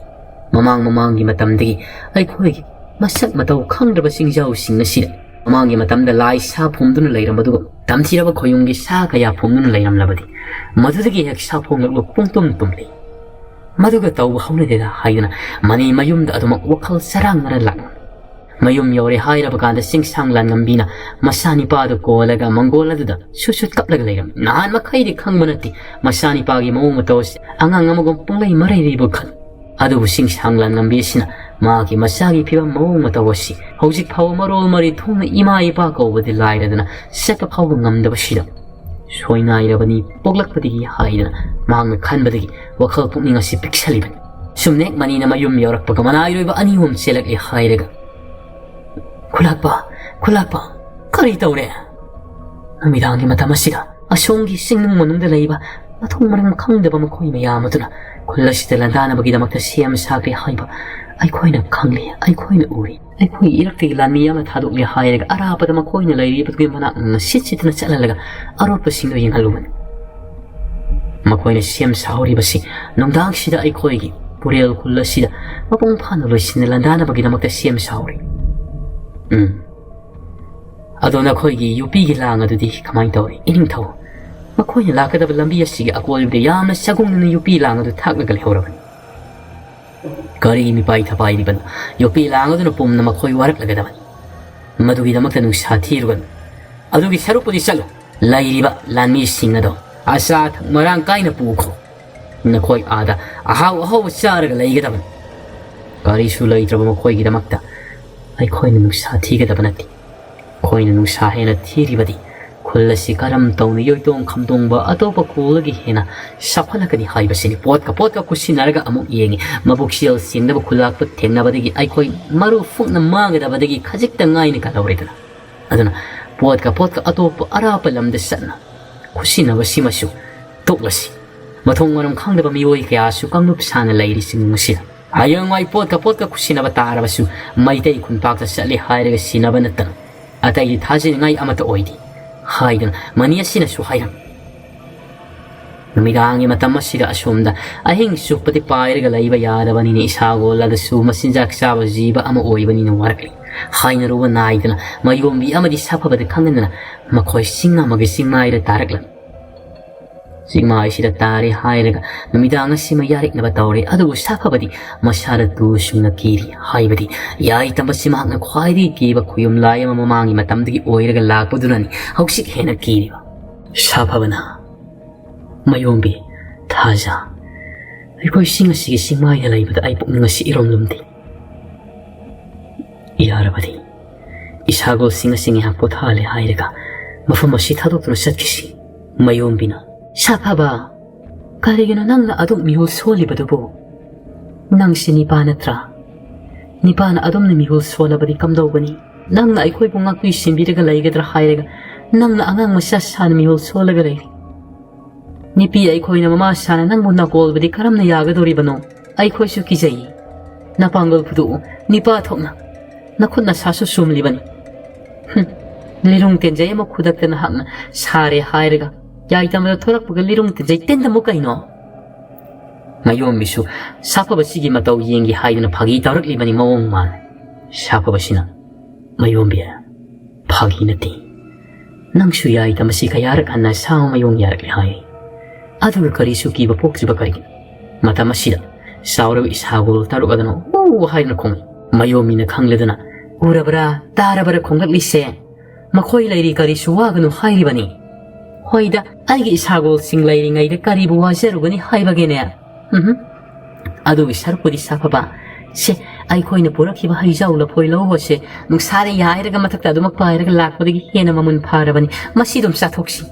ꯃꯃꯥꯡꯒꯤ ꯃꯇꯝꯗꯒꯤ ꯑꯩꯈꯣꯏꯒꯤ ꯃꯁꯛ ꯃꯇꯧ ꯈꯪꯗ꯭ꯔꯕ ꯆꯤꯡꯖꯥꯎꯁꯤꯡ ꯑꯁꯤꯗ ꯃꯃꯥꯡꯒꯤ ꯃꯇꯝꯗ ꯂꯥꯏ ꯁꯥ ꯐꯨꯝꯗꯨꯅ ꯂꯩꯔꯝꯕꯗꯨꯒ ꯇꯝꯊꯤꯔꯕ ꯈꯣꯌꯨꯝꯒꯤ ꯁꯥ ꯀꯌꯥ ꯐꯨꯝꯗꯨꯅ ꯂꯩꯔꯝꯂꯕꯗꯤ ꯃꯗꯨꯗꯒꯤ ꯍꯦꯛ ꯁꯥꯐꯣꯡꯂꯛꯂꯨ ꯄꯨꯡꯇꯨꯝ ꯇꯨꯝꯂꯤ ꯃꯗꯨꯒ ꯇꯧꯕ ꯍꯧꯅꯗꯦꯗ ꯍꯥꯏꯗꯨꯅ ꯃꯅꯤ ꯃꯌꯨꯝꯗ ꯑꯗꯨꯃꯛ ꯋꯥꯈꯜ ꯆꯔꯥꯡꯅꯔ ꯂꯥꯛꯂꯝꯃꯤ ꯃꯌꯨꯝ ꯌꯧꯔꯦ ꯍꯥꯏꯔꯕ ꯀꯥꯟꯗ ꯆꯤꯡꯁꯥꯡ ꯂꯥꯟꯉꯝꯕꯤꯅ ꯃꯆꯥꯅꯤꯄꯥꯗꯨ ꯀꯣꯜꯂꯒ ꯃꯪꯒꯣꯜ ꯑꯗꯨꯗ ꯁꯨꯠ ꯀꯞꯂꯒ ꯂꯩꯔꯝꯃꯤ ꯅꯍꯥꯟ ꯃꯈꯩꯗꯤ ꯈꯪꯕ ꯅꯠꯇꯦ ꯃꯆꯥꯅꯤꯄꯥꯒꯤ ꯃꯑꯣꯡ ꯃꯇꯧ ꯑꯁꯤ ꯑꯉꯥꯡ ꯑꯃꯒꯨꯝ ꯄꯨꯡꯂꯩ ꯃꯔꯩꯔꯤꯕ ꯈꯜ ꯑꯗꯨꯕꯨ ꯆꯤꯡꯁꯥꯡ ꯂꯥꯟꯉꯝꯕꯤ ꯑꯁꯤꯅ ꯃꯥꯒꯤ ꯃꯆꯥꯒꯤ ꯐꯤꯕꯝ ꯃꯑꯣꯡ ꯃꯇꯧ ꯑꯁꯤ ꯍꯧꯖꯤꯛ ꯐꯥꯎꯕ ꯃꯔꯣꯜ ꯃꯔꯤ ꯊꯨꯡꯅ ꯏꯃꯥ ꯏꯄꯥ ꯀꯧꯕꯗꯤ ꯂꯥꯏꯔꯗꯅ ꯆꯠꯄ ꯐꯥꯎꯕ ꯉꯝꯗꯕꯁꯤꯗ ꯁꯣꯏꯅꯥꯏꯔꯕꯅꯤ ꯄꯣꯛꯂꯛꯄꯗꯒꯤ ꯍꯥꯏꯗꯅ ꯃꯍꯥꯛꯅ ꯈꯟꯕꯗꯒꯤ ꯋꯥꯈꯜ ꯄꯨꯛꯅꯤꯡ ꯑꯁꯤ ꯄꯤꯛꯁꯜꯂꯤꯕꯅꯤ ꯁꯨꯝꯅꯦꯛ ꯃꯅꯤꯅ ꯃꯌꯨꯝ ꯌꯧꯔꯛꯄꯒ ꯃꯅꯥꯏꯔꯣꯏꯕ ꯑꯅꯤ ꯑꯍꯨꯝ ꯆꯦꯜꯂꯛꯂꯦ ꯍꯥꯏꯔꯒ ꯈꯨꯂꯥꯛꯄ ꯀꯔꯤ ꯇꯧꯔꯦ ꯅꯨꯃꯤꯗꯥꯡꯒꯤ ꯃꯇꯝ ꯑꯁꯤꯗ ꯑꯁꯣꯝꯒꯤ ꯆꯤꯡꯅꯨꯡ ꯃꯅꯨꯡꯗ ꯂꯩꯕ ꯃꯊꯣꯡ ꯃꯔꯝ ꯈꯪꯗꯕ ꯃꯈꯣꯏ ꯃꯌꯥꯝ ꯑꯗꯨꯅ ꯈꯨꯜ ꯑꯁꯤꯗ ꯂꯥꯟꯗꯥꯅꯕꯒꯤꯗꯃꯛꯇ ꯁꯦꯝ ꯁꯥꯈ꯭ꯔꯦ ꯍꯥꯏꯕ ꯑꯩꯈꯣꯏꯅ ꯈꯪꯂꯤ ꯑꯩꯈꯣꯏꯅ ꯎꯔꯤ ꯑꯩꯈꯣꯏ ꯏꯔꯛꯇꯒꯤ ꯂꯥꯟꯃꯤ ꯑꯃ ꯊꯥꯗꯣꯛꯂꯦ ꯍꯥꯏꯔꯒ ꯑꯔꯥꯞꯄꯗ ꯃꯈꯣꯏꯅ ꯂꯩꯔꯤꯕꯗꯨꯒꯤ ꯃꯅꯥꯛꯅ ꯁꯤꯠꯇꯅ ꯆꯠꯍꯜꯂꯒ ꯑꯔꯣꯠꯄꯁꯤꯡꯗꯨ ꯌꯦꯡꯍꯜꯂꯨꯕꯅꯤ ꯃꯈꯣꯏꯅ ꯁꯦꯝ ꯁꯥꯍꯧꯔꯤꯕꯁꯤ ꯅꯨꯡꯗꯥꯡꯁꯤꯗ ꯑꯩꯈꯣꯏꯒꯤ ꯄꯨꯔꯦꯜ ꯈꯨꯜ ꯑꯁꯤꯗ ꯃꯄꯨꯡ ꯐꯥꯅ ꯂꯣꯏꯁꯤꯟꯅ ꯂꯥꯟꯗꯥꯅꯕꯒꯤꯗꯃꯛꯇ ꯁꯦꯝ ꯁꯥꯍꯧꯔꯤ ꯑꯗꯣ ꯅꯈꯣꯏꯒꯤ ꯌꯨꯄꯤꯒꯤ ꯂꯥꯡ ꯑꯗꯨꯗꯤ ꯀꯃꯥꯏꯅ ꯇꯧꯔꯤ ꯏꯅꯤꯡꯊꯧ ꯃꯈꯣꯏꯅ ꯂꯥꯛꯀꯗꯕ ꯂꯝꯕꯤ ꯑꯁꯤꯒꯤ ꯑꯀꯣꯏꯕꯗ ꯌꯥꯝꯅ ꯆꯒꯨꯡꯅꯅ ꯌꯨꯄꯤ ꯂꯥꯡ ꯑꯗꯨ ꯊꯥꯛꯂꯒ ꯂꯩꯍꯧꯔꯕꯅꯤ ꯀꯔꯤ ꯃꯤꯄꯥꯏ ꯊꯄꯥꯏꯔꯤꯕꯅꯣ ꯌꯨꯄꯤ ꯂꯥꯡ ꯑꯗꯨꯅ ꯄꯨꯝꯅ ꯃꯈꯣꯏ ꯋꯥꯔꯛꯂꯒꯗꯕꯅꯤ ꯃꯗꯨꯒꯤꯗꯃꯛꯇ ꯅꯨꯡꯁꯥ ꯊꯤꯔꯨꯒꯅꯨ ꯑꯗꯨꯒꯤ ꯁꯔꯨꯛꯄꯨꯗꯤ ꯆꯠꯂꯨ ꯂꯩꯔꯤꯕ ꯂꯥꯟꯃꯤꯁꯤꯡ ꯑꯗꯣ ꯑꯆꯥ ꯑꯊꯛ ꯃꯔꯥꯡ ꯀꯥꯏꯅ ꯄꯨꯈꯣ ꯅꯈꯣꯏ ꯑꯥꯗ ꯑꯍꯥꯎꯕ ꯆꯥꯔꯒ ꯂꯩꯒꯗꯕꯅꯤ ꯀꯔꯤꯁꯨ ꯂꯩꯇ꯭ꯔꯕ ꯃꯈꯣꯏꯒꯤꯗꯃꯛꯇ ꯑꯩꯈꯣꯏꯅ ꯅꯨꯡꯁꯥ ꯊꯤꯒꯗꯕ ꯅꯠꯇꯦ ꯑꯩꯈꯣꯏꯅ ꯅꯨꯡꯁꯥ ꯍꯦꯟꯅ ꯊꯤꯔꯤꯕꯗꯤ ꯈꯨꯜ ꯑꯁꯤ ꯀꯔꯝ ꯇꯧꯅ ꯌꯣꯏꯇꯣꯡ ꯈꯝꯗꯣꯡꯕ ꯑꯇꯣꯞꯄ ꯈꯨꯜꯗꯒꯤ ꯍꯦꯟꯅ ꯁꯥꯐꯠꯂꯛꯀꯅꯤ ꯍꯥꯏꯕꯁꯤꯅꯤ ꯄꯣꯠꯀ ꯀꯨꯠꯁꯤꯟꯅꯔꯒ ꯑꯃꯨꯛ ꯌꯦꯡꯉꯤ ꯃꯕꯨꯛꯆꯦꯜ ꯁꯦꯡꯗꯕ ꯈꯨꯜꯂꯥꯛꯄ ꯊꯦꯡꯅꯕꯗꯒꯤ ꯑꯩꯈꯣꯏ ꯃꯔꯨ ꯐꯨꯛꯅ ꯃꯥꯡꯒꯗꯕꯗꯒꯤ ꯈꯖꯤꯛꯇ ꯉꯥꯏꯅ ꯀꯜꯍꯧꯔꯦꯗꯅ ꯑꯗꯨꯅ ꯄꯣꯠꯀ ꯑꯇꯣꯞꯄ ꯑꯔꯥꯞꯄ ꯂꯝꯗ ꯆꯠꯅ ꯈꯨꯠꯁꯤꯟꯅꯕꯁꯤꯃꯁꯨ ꯇꯣꯛꯂꯁꯤ Mathong maram khangdaba mioi kaya kanglup sana lairi singmusida hayang wai potka kusinaba tarabasu maitei khunpakta satli hairaga sinaba natana atai thajin ngai amata oidi haidan mania sina su hairang namidangi matam asida asomda ahing sukpati pairaga laiba yadabani ni isago laga su masinjak saba jiba ama oibani na warakli haina ruba naidana mayombi amadi sapabada khangana makhoi singa magi singmaira tarakla Sigma isida tari hairaga namidanga sima yarik na batawri adu sapabadi masara tu sungna kiri haibadi yai tamba sima na khwaidi kiba khuyum lai mamangi matamdagi oiraga lakpudunani hausik hena kiri sapabana mayombi thaja ikoi singa sigi sima ya laibada ai pukninga si irom lumdi yarabadi isagol singa hapothale hairaga mafama si thadokna satkisi mayombina Sapaba, karigino nang na adong mihul soli ba dubo? Nang si nipa na tra. Nipa na adong na mihul sola ba di kamdaw ba ni? Nang na iko'y kung ako'y simbiraga layga hairaga, nang na angang masasana mihul sola ga layri. Nipi ay ko'y na mamasana nang muna kol ba di karam na yaga dori ba no? Ay ko'y sukizay. Napanggol puto, nipa atok na. Nakot na sasusumli ba ni? Lirong tenjay mo kudak na hak na sari hairaga. Yai tamada thorak puga lirung tenjay tenda mo kaino. Ngayon bisu, sapa ba sige mataw yengi haida na pagi tarak liba ni mawang man. Sapa ba sina? Ngayon biya, pagi na ti. Nang su yai tama si kayarak na sao mayong yarak li hai. Ado ka kari su kiba pokri ba karigin. Mata masida, sao raw ishagol taruk adano, haida na kongi. Mayomi na kanglada na, ura bara, tara bara kongak lise. Makoy lairi kari suwagano hai riba ni. Hoida, aigi isagol singlay ngay de karibu wajar gani hai bagene. Ado isar pudi sapaba. Se ay koy na pura kiba hai jaula poi lo ho se nung sare yaira ga matak tadu magpaira ga lakpadi hena mamun para bani masidom satoksi.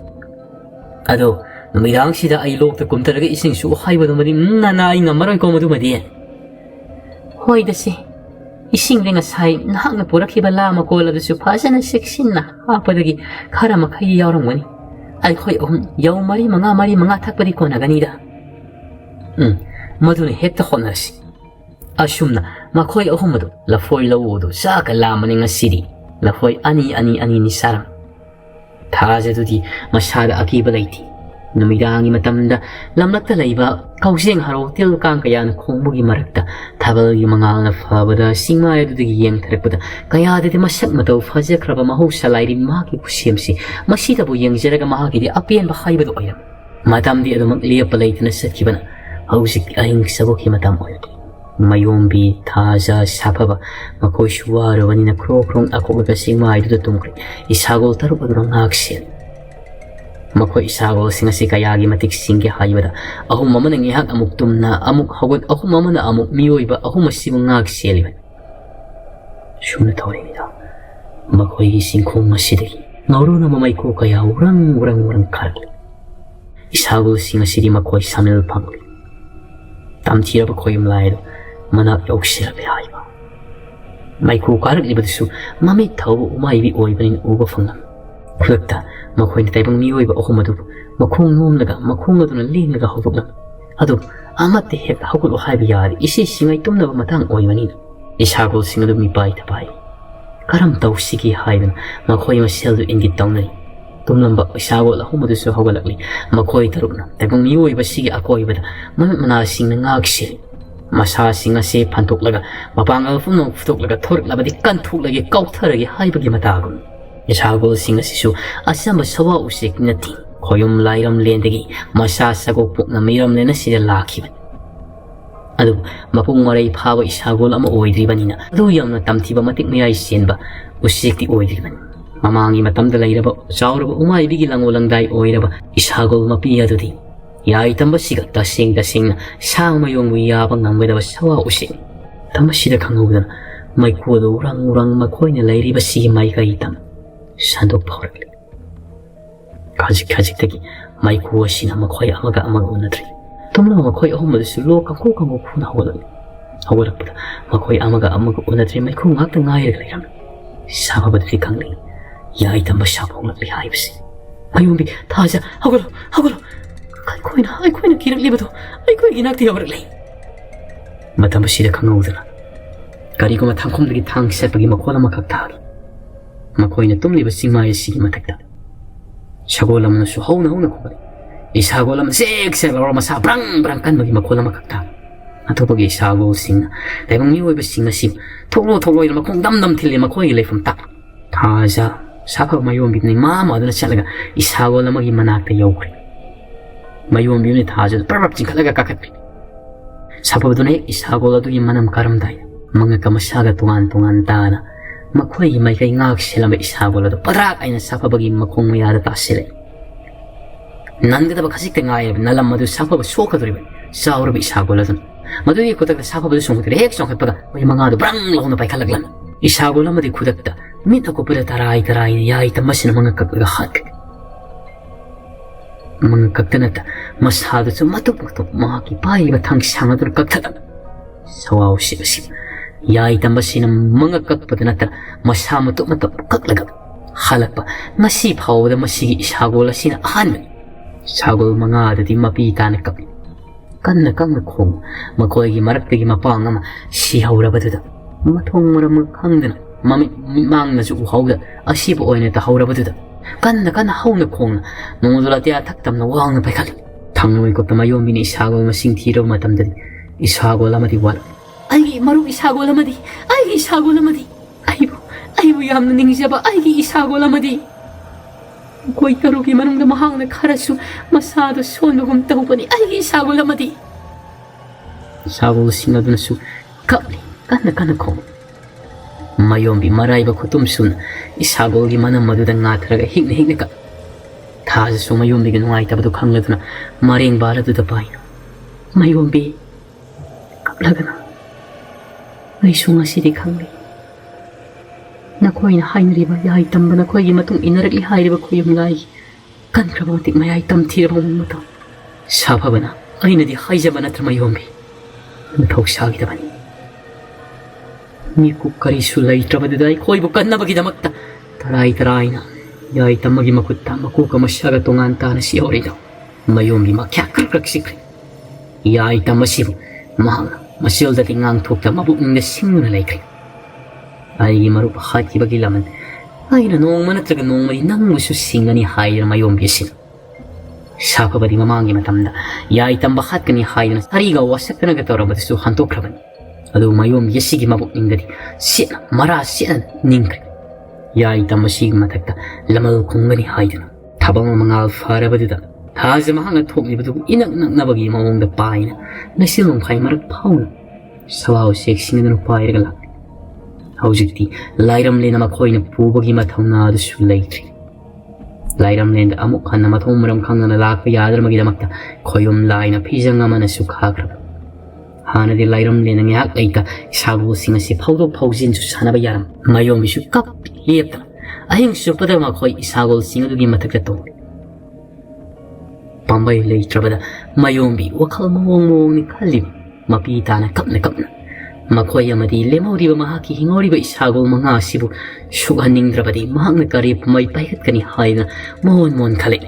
Ado numirang sida ay lok ta kumtaraga ising su hai badu madi nana ay ngamaroy ko madu madi. Hoida se ising nga sai nahak na pura kiba lama ko la su pasa na seksin na hapadagi kara makai yaurang wani. Ay ko'y yaw mari mga takpari ko na ganida. Madu ni hekta ko na si. Asum na, mako'y madu, lafoy lawudo, sa kalaman nga siri, lafoy ani ni sarang. Taza di masyada akibalayti. Numidangi matamda, lamlak talayba, kausing haraw til kang kaya na kumugi marakta, tabal yung mga nafabada, singmaya do di yang tarakpada, kaya dati masak mataw faja kraba maho salay rin maki pusyemsi, masita po yang jaraga mahaki di apian bahay ba do ayam. Matam di ado magliya palay tinasat kibana, hausik ayang sabok matam oyo. Mayombi, taza, sapaba, makoy shuwaro, wanina krokrong ako gagasing mahay do tumkri, isagol tarok adurang aksil. Makoy isagol singa si kayagi matiksingge haybada. Ako mama nang ihag amuk tumna amuk hagod ako mama na amuk miyoy ba ako masibang ngagsiyaliban. Siyong natawalimida. Makoy isingkong masidagi. Ngauro na mamay ko kaya urang karag. Isagol singa si di makoy samil pangli. Tamtira ba koy mlayado manak yaw sila hayba. May ko karag libat su mamay tao umaybi oy banin uga fangang. Kulakta, makoy na tayo miyoy ba ako madu, makung numlaga, makung ado na linglaga hawag lang. Ado, amat tihek hawag o haibiyari, isi singay tumna ba matang oy manina. Isagol singado mi bay tabay. Karam taw sige haiban, makoy masyaldo ingit taw na rin. Tumlang ba isagol ako madu sa hawalakli, makoy tarog na. Tayo miyoy ba sige ako ibada, manasing na ngagsil. Masasing nga si pantok laga, mapangal funong futok laga, torok labadi kantok lagi, kautaragi haibagi matagon. Isagol singa sisu asamba sawa usik nating koyom lairam lendagi masasagok puk na mayram lena sila lakiban. Ado mapung maray pawa isagol ama oidriban ina. Ado yam na tamtiba matik mayay siyenba usik di oidriban. Mamangi matamdalay raba sauraba umay bigilang walang day oiraba isagol mapiya do di. Yay tamba sigat dasing na sang mayong muyabang nang may sawa usik. Tamba sida kangudan may kuwado urang makoy na layriba si may kaitam. Sandok pauragli. Kajik tagi may kuwa sina makoy amaga unadri. Tumla makoy ahumad sulo kang kuna hawalak pada makoy amaga unadri may kung hagtang ngayag layram. Sama ba dali kangli yay tamba siya paulagli haibsi. Mayumbi taja hawalo ꯑꯩꯈꯣꯏꯅ ꯀꯤꯔꯛꯂꯤꯕꯗꯣ ꯑꯩꯈꯣꯏꯒꯤ ꯅꯥꯛꯇ ꯌꯧꯔꯛꯂꯦ ꯃꯇꯝ ꯑꯁꯤꯗ ꯈꯪꯍꯧꯗꯅ ꯀꯔꯤꯒꯨꯝꯕ ꯊꯥꯡꯈꯣꯡꯗꯒꯤ ꯊꯥꯡ ꯁꯦꯠꯄꯒꯤ ꯃꯈꯣꯜ ꯑꯃꯈꯛ ꯇꯥꯈꯤ ꯃꯈꯣꯏꯅ ꯇꯨꯝꯂꯤꯕ ꯆꯤꯡꯃꯥꯏ ꯑꯁꯤꯒꯤ ꯃꯊꯛꯇ ꯁꯒꯣꯜ ꯑꯃꯅꯁꯨ ꯍꯧꯅ ꯈꯣꯡꯒꯠꯂꯤ ꯁꯒꯣꯜ ꯑꯃ ꯁꯦꯛ ꯂꯥꯎꯔ ꯃꯁꯥ ꯕ꯭ꯔꯪ ꯀꯟꯕꯒꯤ ꯃꯈꯣꯜ ꯑꯃꯈꯛ ꯇꯥꯈꯤ ꯑꯇꯣꯞꯄꯒꯤ ꯁꯒꯣꯜꯁꯤꯡꯅ ꯇꯥꯏꯕꯪ ꯃꯤꯑꯣꯏꯕꯁꯤꯡ ꯑꯁꯤ ꯊꯣꯛꯂꯣꯏꯅ ꯃꯈꯣꯡ ꯗꯝ ꯊꯤꯜꯂꯤ ꯃꯈꯣꯏꯒꯤ ꯂꯩꯐꯝ ꯇꯥꯛꯂꯤ ꯊꯥꯖ ꯁꯥꯐꯕ ꯃꯥꯌꯣꯟꯕꯤꯗꯨꯅ ꯃꯥ ꯑꯗꯨꯅ ꯆꯠꯂꯒ ꯁꯒꯣꯜ ꯑꯃꯒꯤ ꯃꯅꯥꯛꯇ ꯌꯧꯈ꯭ꯔꯦ ꯃꯥꯌꯣꯟꯕꯤꯗꯨꯅ ꯊꯥꯖꯗ ꯄꯔꯞ ꯆꯤꯡꯈꯠꯂꯒ ꯀꯥꯈꯠꯈ꯭ꯔꯦ ꯁꯥꯐꯕꯗꯨꯅ ꯍꯦꯛ ꯁꯒꯣꯜ ꯑꯗꯨꯒꯤ ꯃꯅꯝ ꯀꯥꯔꯝꯗꯥꯏꯗ ꯃꯉꯛꯀ ꯃꯁꯥꯒ ꯇꯣꯉꯥꯟ ꯇꯥꯅ ꯃꯈꯣꯏꯒꯤ ꯃꯥꯏꯀꯩ ꯉꯥꯛ ꯁꯦꯜꯂꯝꯕ ꯁꯒꯣꯜ ꯑꯗꯨ ꯄꯗ꯭ꯔꯥꯛ ꯑꯩꯅ ꯁꯥꯐꯕꯒꯤ ꯃꯈꯣꯡ ꯃꯌꯥꯗ ꯇꯥꯁꯤꯜꯂꯦ ꯅꯟꯒꯗꯕ ꯈꯖꯤꯛꯇ ꯉꯥꯏꯔꯕ ꯅꯂꯝ ꯑꯗꯨ ꯁꯥꯐꯕ ꯁꯣꯛꯀꯗꯧꯔꯤꯕ ꯆꯥꯎꯔꯕ ꯁꯒꯣꯜ ꯑꯗꯨꯅ ꯃꯗꯨꯒꯤ ꯈꯨꯗꯛꯇ ꯁꯥꯐꯕꯗꯨ ꯆꯣꯡꯈꯠꯈ꯭ꯔꯦ ꯍꯦꯛ ꯆꯣꯡꯈꯠꯄꯒ ꯃꯣꯏ ꯃꯉꯥꯗꯨ ꯕ꯭ꯔꯪ ꯂꯥꯎꯅ ꯄꯥꯏꯈꯠꯂꯛꯂꯝꯃꯤ ꯁꯒꯣꯜ ꯑꯃꯗꯤ ꯈꯨꯗꯛꯇ ꯃꯤꯠ ꯑꯀꯨꯞꯄꯗ ꯇꯔꯥꯏꯅ ꯌꯥꯏ ꯇꯝꯕꯁꯤꯅ ꯃꯉꯛ ꯀꯛꯂꯒ ꯍꯥꯠꯈ꯭ꯔꯦ ꯃꯉꯛ ꯈꯛꯇ ꯅꯠꯇ ꯃꯁꯥꯗꯨꯁꯨ ꯃꯇꯨꯞ ꯃꯍꯥꯛꯀꯤ ꯄꯥꯏꯔꯤꯕ ꯊꯥꯡꯁꯥꯡ ꯑꯗꯨꯅ ꯀꯛꯊꯠꯂꯝꯃꯤ ꯁꯋꯥꯎ ꯁꯤꯕꯁꯤ ꯌꯥꯏ ꯇꯝꯕꯁꯤꯅ ꯃꯉꯛ ꯀꯛꯄꯗ ꯅꯠꯇꯅ ꯃꯁꯥ ꯃꯇꯨꯞ ꯀꯛꯂꯒ ꯍꯜꯂꯛꯄ ꯉꯁꯤ ꯐꯥꯎꯕꯗ ꯃꯁꯤꯒꯤ ꯁꯒꯣꯜ ꯑꯁꯤꯅ ꯑꯍꯥꯟꯕꯅꯤ ꯁꯒꯣꯜ ꯃꯉꯥꯗꯨꯗꯤ ꯃꯄꯤ ꯇꯥꯅ ꯀꯞꯂꯤ ꯀꯟꯅ ꯈꯣꯡ ꯃꯈꯣꯏꯒꯤ ꯃꯔꯛꯇꯒꯤ ꯃꯄꯥꯡ ꯑꯃ ꯁꯤꯍꯧꯔꯕꯗꯨꯗ ꯃꯊꯣꯡ ꯃꯔꯝ ꯈꯪꯗꯅ ꯃꯤꯠꯃꯥꯡꯅꯁꯨ ꯎꯍꯧꯗ ꯑꯁꯤꯕ ꯑꯣꯏꯅ ꯇꯧꯍꯧꯔꯕꯗꯨꯗ ꯀꯟꯅ ꯍꯧꯅ ꯈꯣꯡꯅ ꯅꯣꯡꯃꯗꯨ ꯑꯇꯤꯌꯥ ꯊꯛ ꯇꯝꯅ ꯋꯥꯡꯅ ꯄꯥꯏꯈꯠꯂꯤ ꯊꯥꯡꯂꯣꯏꯀꯣꯛꯇ ꯃꯥꯌꯣꯟꯕꯤꯅ ꯁꯒꯣꯜ ꯃꯁꯤꯡ ꯊꯤꯔꯕ ꯃꯇꯝꯗꯗꯤ ꯁꯒꯣꯜ ꯑꯃꯗꯤ ꯋꯥꯠꯂꯤ ꯑꯩꯒꯤ ꯃꯔꯨꯞ ꯁꯒꯣꯜ ꯑꯃꯗꯤ ꯑꯩꯕꯨ ꯌꯥꯝꯅ ꯅꯤꯡꯖꯕ ꯑꯩꯒꯤ ꯁꯒꯣꯜ ꯑꯃꯗꯤ ꯑꯩꯈꯣꯏ ꯇꯔꯨꯛꯀꯤ ꯃꯅꯨꯡꯗ ꯃꯍꯥꯛꯅ ꯈꯔꯁꯨ ꯃꯁꯥꯗ ꯁꯣꯟꯕꯒꯨꯝ ꯇꯧꯕꯅꯤ ꯑꯩꯒꯤ ꯁꯒꯣꯜ ꯑꯃꯗꯤ ꯁꯒꯣꯜꯁꯤꯡ ꯑꯗꯨꯅꯁꯨ ꯀꯞꯂꯤ ꯀꯟꯅ ꯈꯣꯡꯏ ꯃꯥꯌꯣꯟꯕꯤ ꯃꯔꯥꯏꯕ ꯈꯨꯇꯨꯝ ꯁꯨꯅ ꯁꯒꯣꯜꯒꯤ ꯃꯅꯝ ꯑꯗꯨꯗ ꯉꯥꯊꯔꯒ ꯍꯤꯛꯅ ꯀꯞ ꯊꯥꯖꯁꯨ ꯃꯥꯌꯣꯟꯕꯤꯒꯤ ꯅꯨꯡꯉꯥꯏꯇꯕꯗꯨ ꯈꯪꯂꯗꯨꯅ ꯃꯔꯦꯡ ꯕꯥꯜ ꯑꯗꯨꯗ ꯄꯥꯏꯅ ꯃꯥꯌꯣꯟꯕꯤ ꯀꯞꯂꯒꯅ ꯑꯩꯁꯨ ꯉꯁꯤꯗꯤ ꯈꯪꯂꯤ ꯅꯈꯣꯏꯅ ꯍꯥꯏꯅꯔꯤꯕ ꯌꯥꯏ ꯇꯝꯕ ꯅꯈꯣꯏꯒꯤ ꯃꯇꯨꯡ ꯏꯟꯅꯔꯛꯂꯤ ꯍꯥꯏꯔꯤꯕ ꯈꯣꯏꯌꯨꯝꯂꯥꯏꯒꯤ ꯀꯟꯈ꯭ꯔꯕ ꯃꯇꯤꯛ ꯃꯌꯥꯏ ꯇꯝꯊꯤꯔꯕ ꯃꯇꯝ ꯁꯥꯐꯕꯅ ꯑꯩꯅꯗꯤ ꯍꯥꯏꯖꯕ ꯅꯠꯇ꯭ꯔ ꯃꯥꯌꯣꯟꯕꯤ ꯃꯊꯧ ꯁꯥꯈꯤꯗꯕꯅꯤ ꯃꯤꯀꯨꯞ ꯀꯔꯤꯁꯨ ꯂꯩꯇ꯭ꯔꯕꯗꯨꯗ ꯑꯩꯈꯣꯏꯕꯨ ꯀꯟꯅꯕꯒꯤꯗꯃꯛꯇ ꯇꯔꯥꯏꯅ ꯌꯥꯏ ꯇꯝꯕꯒꯤ ꯃꯈꯨꯠꯇ ꯃꯀꯣꯛ ꯃꯁꯥꯒ ꯇꯣꯉꯥꯟ ꯇꯥꯅ ꯁꯤꯍꯧꯔꯤꯗꯣ ꯃꯥꯌꯣꯟꯕꯤ ꯃꯈ꯭ꯌꯥꯛ ꯈ꯭ꯔꯛ ꯁꯤꯈ꯭ꯔꯦ ꯌꯥꯏ ꯇꯝꯕꯁꯤꯕꯨ ꯃꯍꯥꯛꯅ ꯃꯆꯤꯜꯗꯗꯤ ꯉꯥꯡꯊꯣꯛꯇ ꯃꯕꯨꯛꯅꯤꯡꯗ ꯁꯤꯡꯗꯨꯅ ꯂꯩꯈ꯭ꯔꯦ ꯑꯩꯒꯤ ꯃꯔꯨꯞ ꯍꯥꯠꯈꯤꯕꯒꯤ ꯂꯃꯟ ꯑꯩꯅ ꯅꯣꯡꯃ ꯅꯠꯇ꯭ꯔꯒ ꯅꯣꯡꯃꯗꯤ ꯅꯪꯕꯨꯁꯨ ꯁꯤꯡꯒꯅꯤ ꯍꯥꯏꯗꯅ ꯃꯥꯌꯣꯟꯕꯤ ꯑꯁꯤꯅ ꯁꯥꯐꯕꯗꯤ ꯃꯃꯥꯡꯒꯤ ꯃꯇꯝꯗ ꯌꯥꯏ ꯇꯝꯕ ꯍꯥꯠꯀꯅꯤ ꯍꯥꯏꯗꯅ ꯁꯥꯔꯤꯒ ꯋꯥꯁꯛꯇꯅꯒ ꯇꯧꯔꯝꯕꯗꯨꯁꯨ ꯍꯟꯇꯣꯛꯈ꯭ꯔꯕꯅꯤ ꯑꯗꯨ ꯃꯥꯌꯣꯟꯕꯤ ꯑꯁꯤꯒꯤ ꯃꯕꯨꯛꯅꯤꯡꯗꯗꯤ ꯃꯔꯥ ꯁꯦꯠꯅ ꯅꯤꯡꯈ꯭ꯔꯦ ꯌꯥꯏ ꯇꯝꯕꯁꯤꯒꯤ ꯃꯊꯛꯇ ꯂꯃꯜ ꯈꯨꯝꯒꯅꯤ ꯍꯥꯏꯗꯅ ꯊꯕꯛ ꯃꯉꯥꯜ ꯐꯔꯕꯗꯨꯗ ꯊꯥꯖ ꯃꯍꯥꯛꯅ ꯊꯣꯛꯂꯤꯕꯗꯨ ꯏꯅꯛ ꯅꯛꯅꯕꯒꯤ ꯃꯑꯣꯡꯗ ꯄꯥꯏꯅ ꯂꯩꯆꯤꯜ ꯅꯣꯡꯐꯥꯏ ꯃꯔꯛ ꯐꯥꯎꯅ ꯁꯋꯥꯎ ꯎꯆꯦꯛꯁꯤꯡ ꯑꯗꯨꯅ ꯄꯥꯏꯔꯒ ꯂꯥꯛꯂꯤ ꯍꯧꯖꯤꯛꯇꯤ ꯂꯥꯏꯔꯝꯂꯦꯟ ꯃꯈꯣꯏꯅ ꯄꯨꯕꯒꯤ ꯃꯊꯧꯅꯥ ꯑꯗꯨꯁꯨ ꯂꯩꯇ꯭ꯔꯤ ꯂꯥꯏꯔꯝꯂꯦꯟꯗ ꯑꯃꯨꯛ ꯍꯟꯅ ꯃꯊꯣꯡ ꯃꯔꯝ ꯈꯪꯗꯅ ꯂꯥꯛꯄ ꯌꯥꯗ꯭ꯔꯕꯒꯤꯗꯃꯛꯇ ꯈꯣꯌꯨꯝ ꯂꯥꯏꯅ ꯐꯤꯖꯪ ꯑꯃꯅꯁꯨ ꯈꯥꯈ꯭ꯔꯕ ꯍꯥꯟꯅꯗꯤ ꯂꯥꯏꯔꯝꯂꯦꯟꯅ ꯉꯥꯏꯍꯥꯛ ꯂꯩꯇ ꯁꯒꯣꯜꯁꯤꯡ ꯑꯁꯤ ꯐꯥꯎꯗꯣꯛ ꯐꯥꯎꯖꯤꯟꯁꯨ ꯁꯥꯟꯅꯕ ꯌꯥꯔꯝ ꯃꯥꯌꯣꯟꯕꯤꯁꯨ ꯂꯦꯞꯇꯅ ꯑꯍꯤꯡ ꯆꯨꯞꯄꯗ ꯃꯈꯣꯏ ꯁꯒꯣꯜꯁꯤꯡ ꯑꯗꯨꯒꯤ ꯃꯊꯛꯇ ꯇꯣꯡꯂꯤ ꯄꯥꯝꯕꯩ ꯂꯩꯇ꯭ꯔꯕꯗ ꯃꯥꯌꯣꯟꯕꯤ ꯋꯥꯈꯜ ꯃꯑꯣꯡꯅꯤ ꯈꯜꯂꯤꯕ ꯃꯄꯤ ꯇꯥꯅ ꯀꯞꯅ ꯃꯈꯣꯏ ꯑꯃꯗꯤ ꯂꯦꯝꯍꯧꯔꯤꯕ ꯃꯍꯥꯛꯀꯤ ꯍꯤꯡꯍꯧꯔꯤꯕ ꯁꯒꯣꯜ ꯃꯉꯥ ꯑꯁꯤꯕꯨ ꯁꯣꯛꯍꯟꯅꯤꯡꯗ꯭ꯔꯕꯗꯤ ꯃꯍꯥꯛꯅ ꯀꯔꯤ ꯃꯩ ꯄꯥꯏꯈꯠꯀꯅꯤ ꯍꯥꯏꯅ ꯃꯣꯟ ꯈꯜꯂꯤ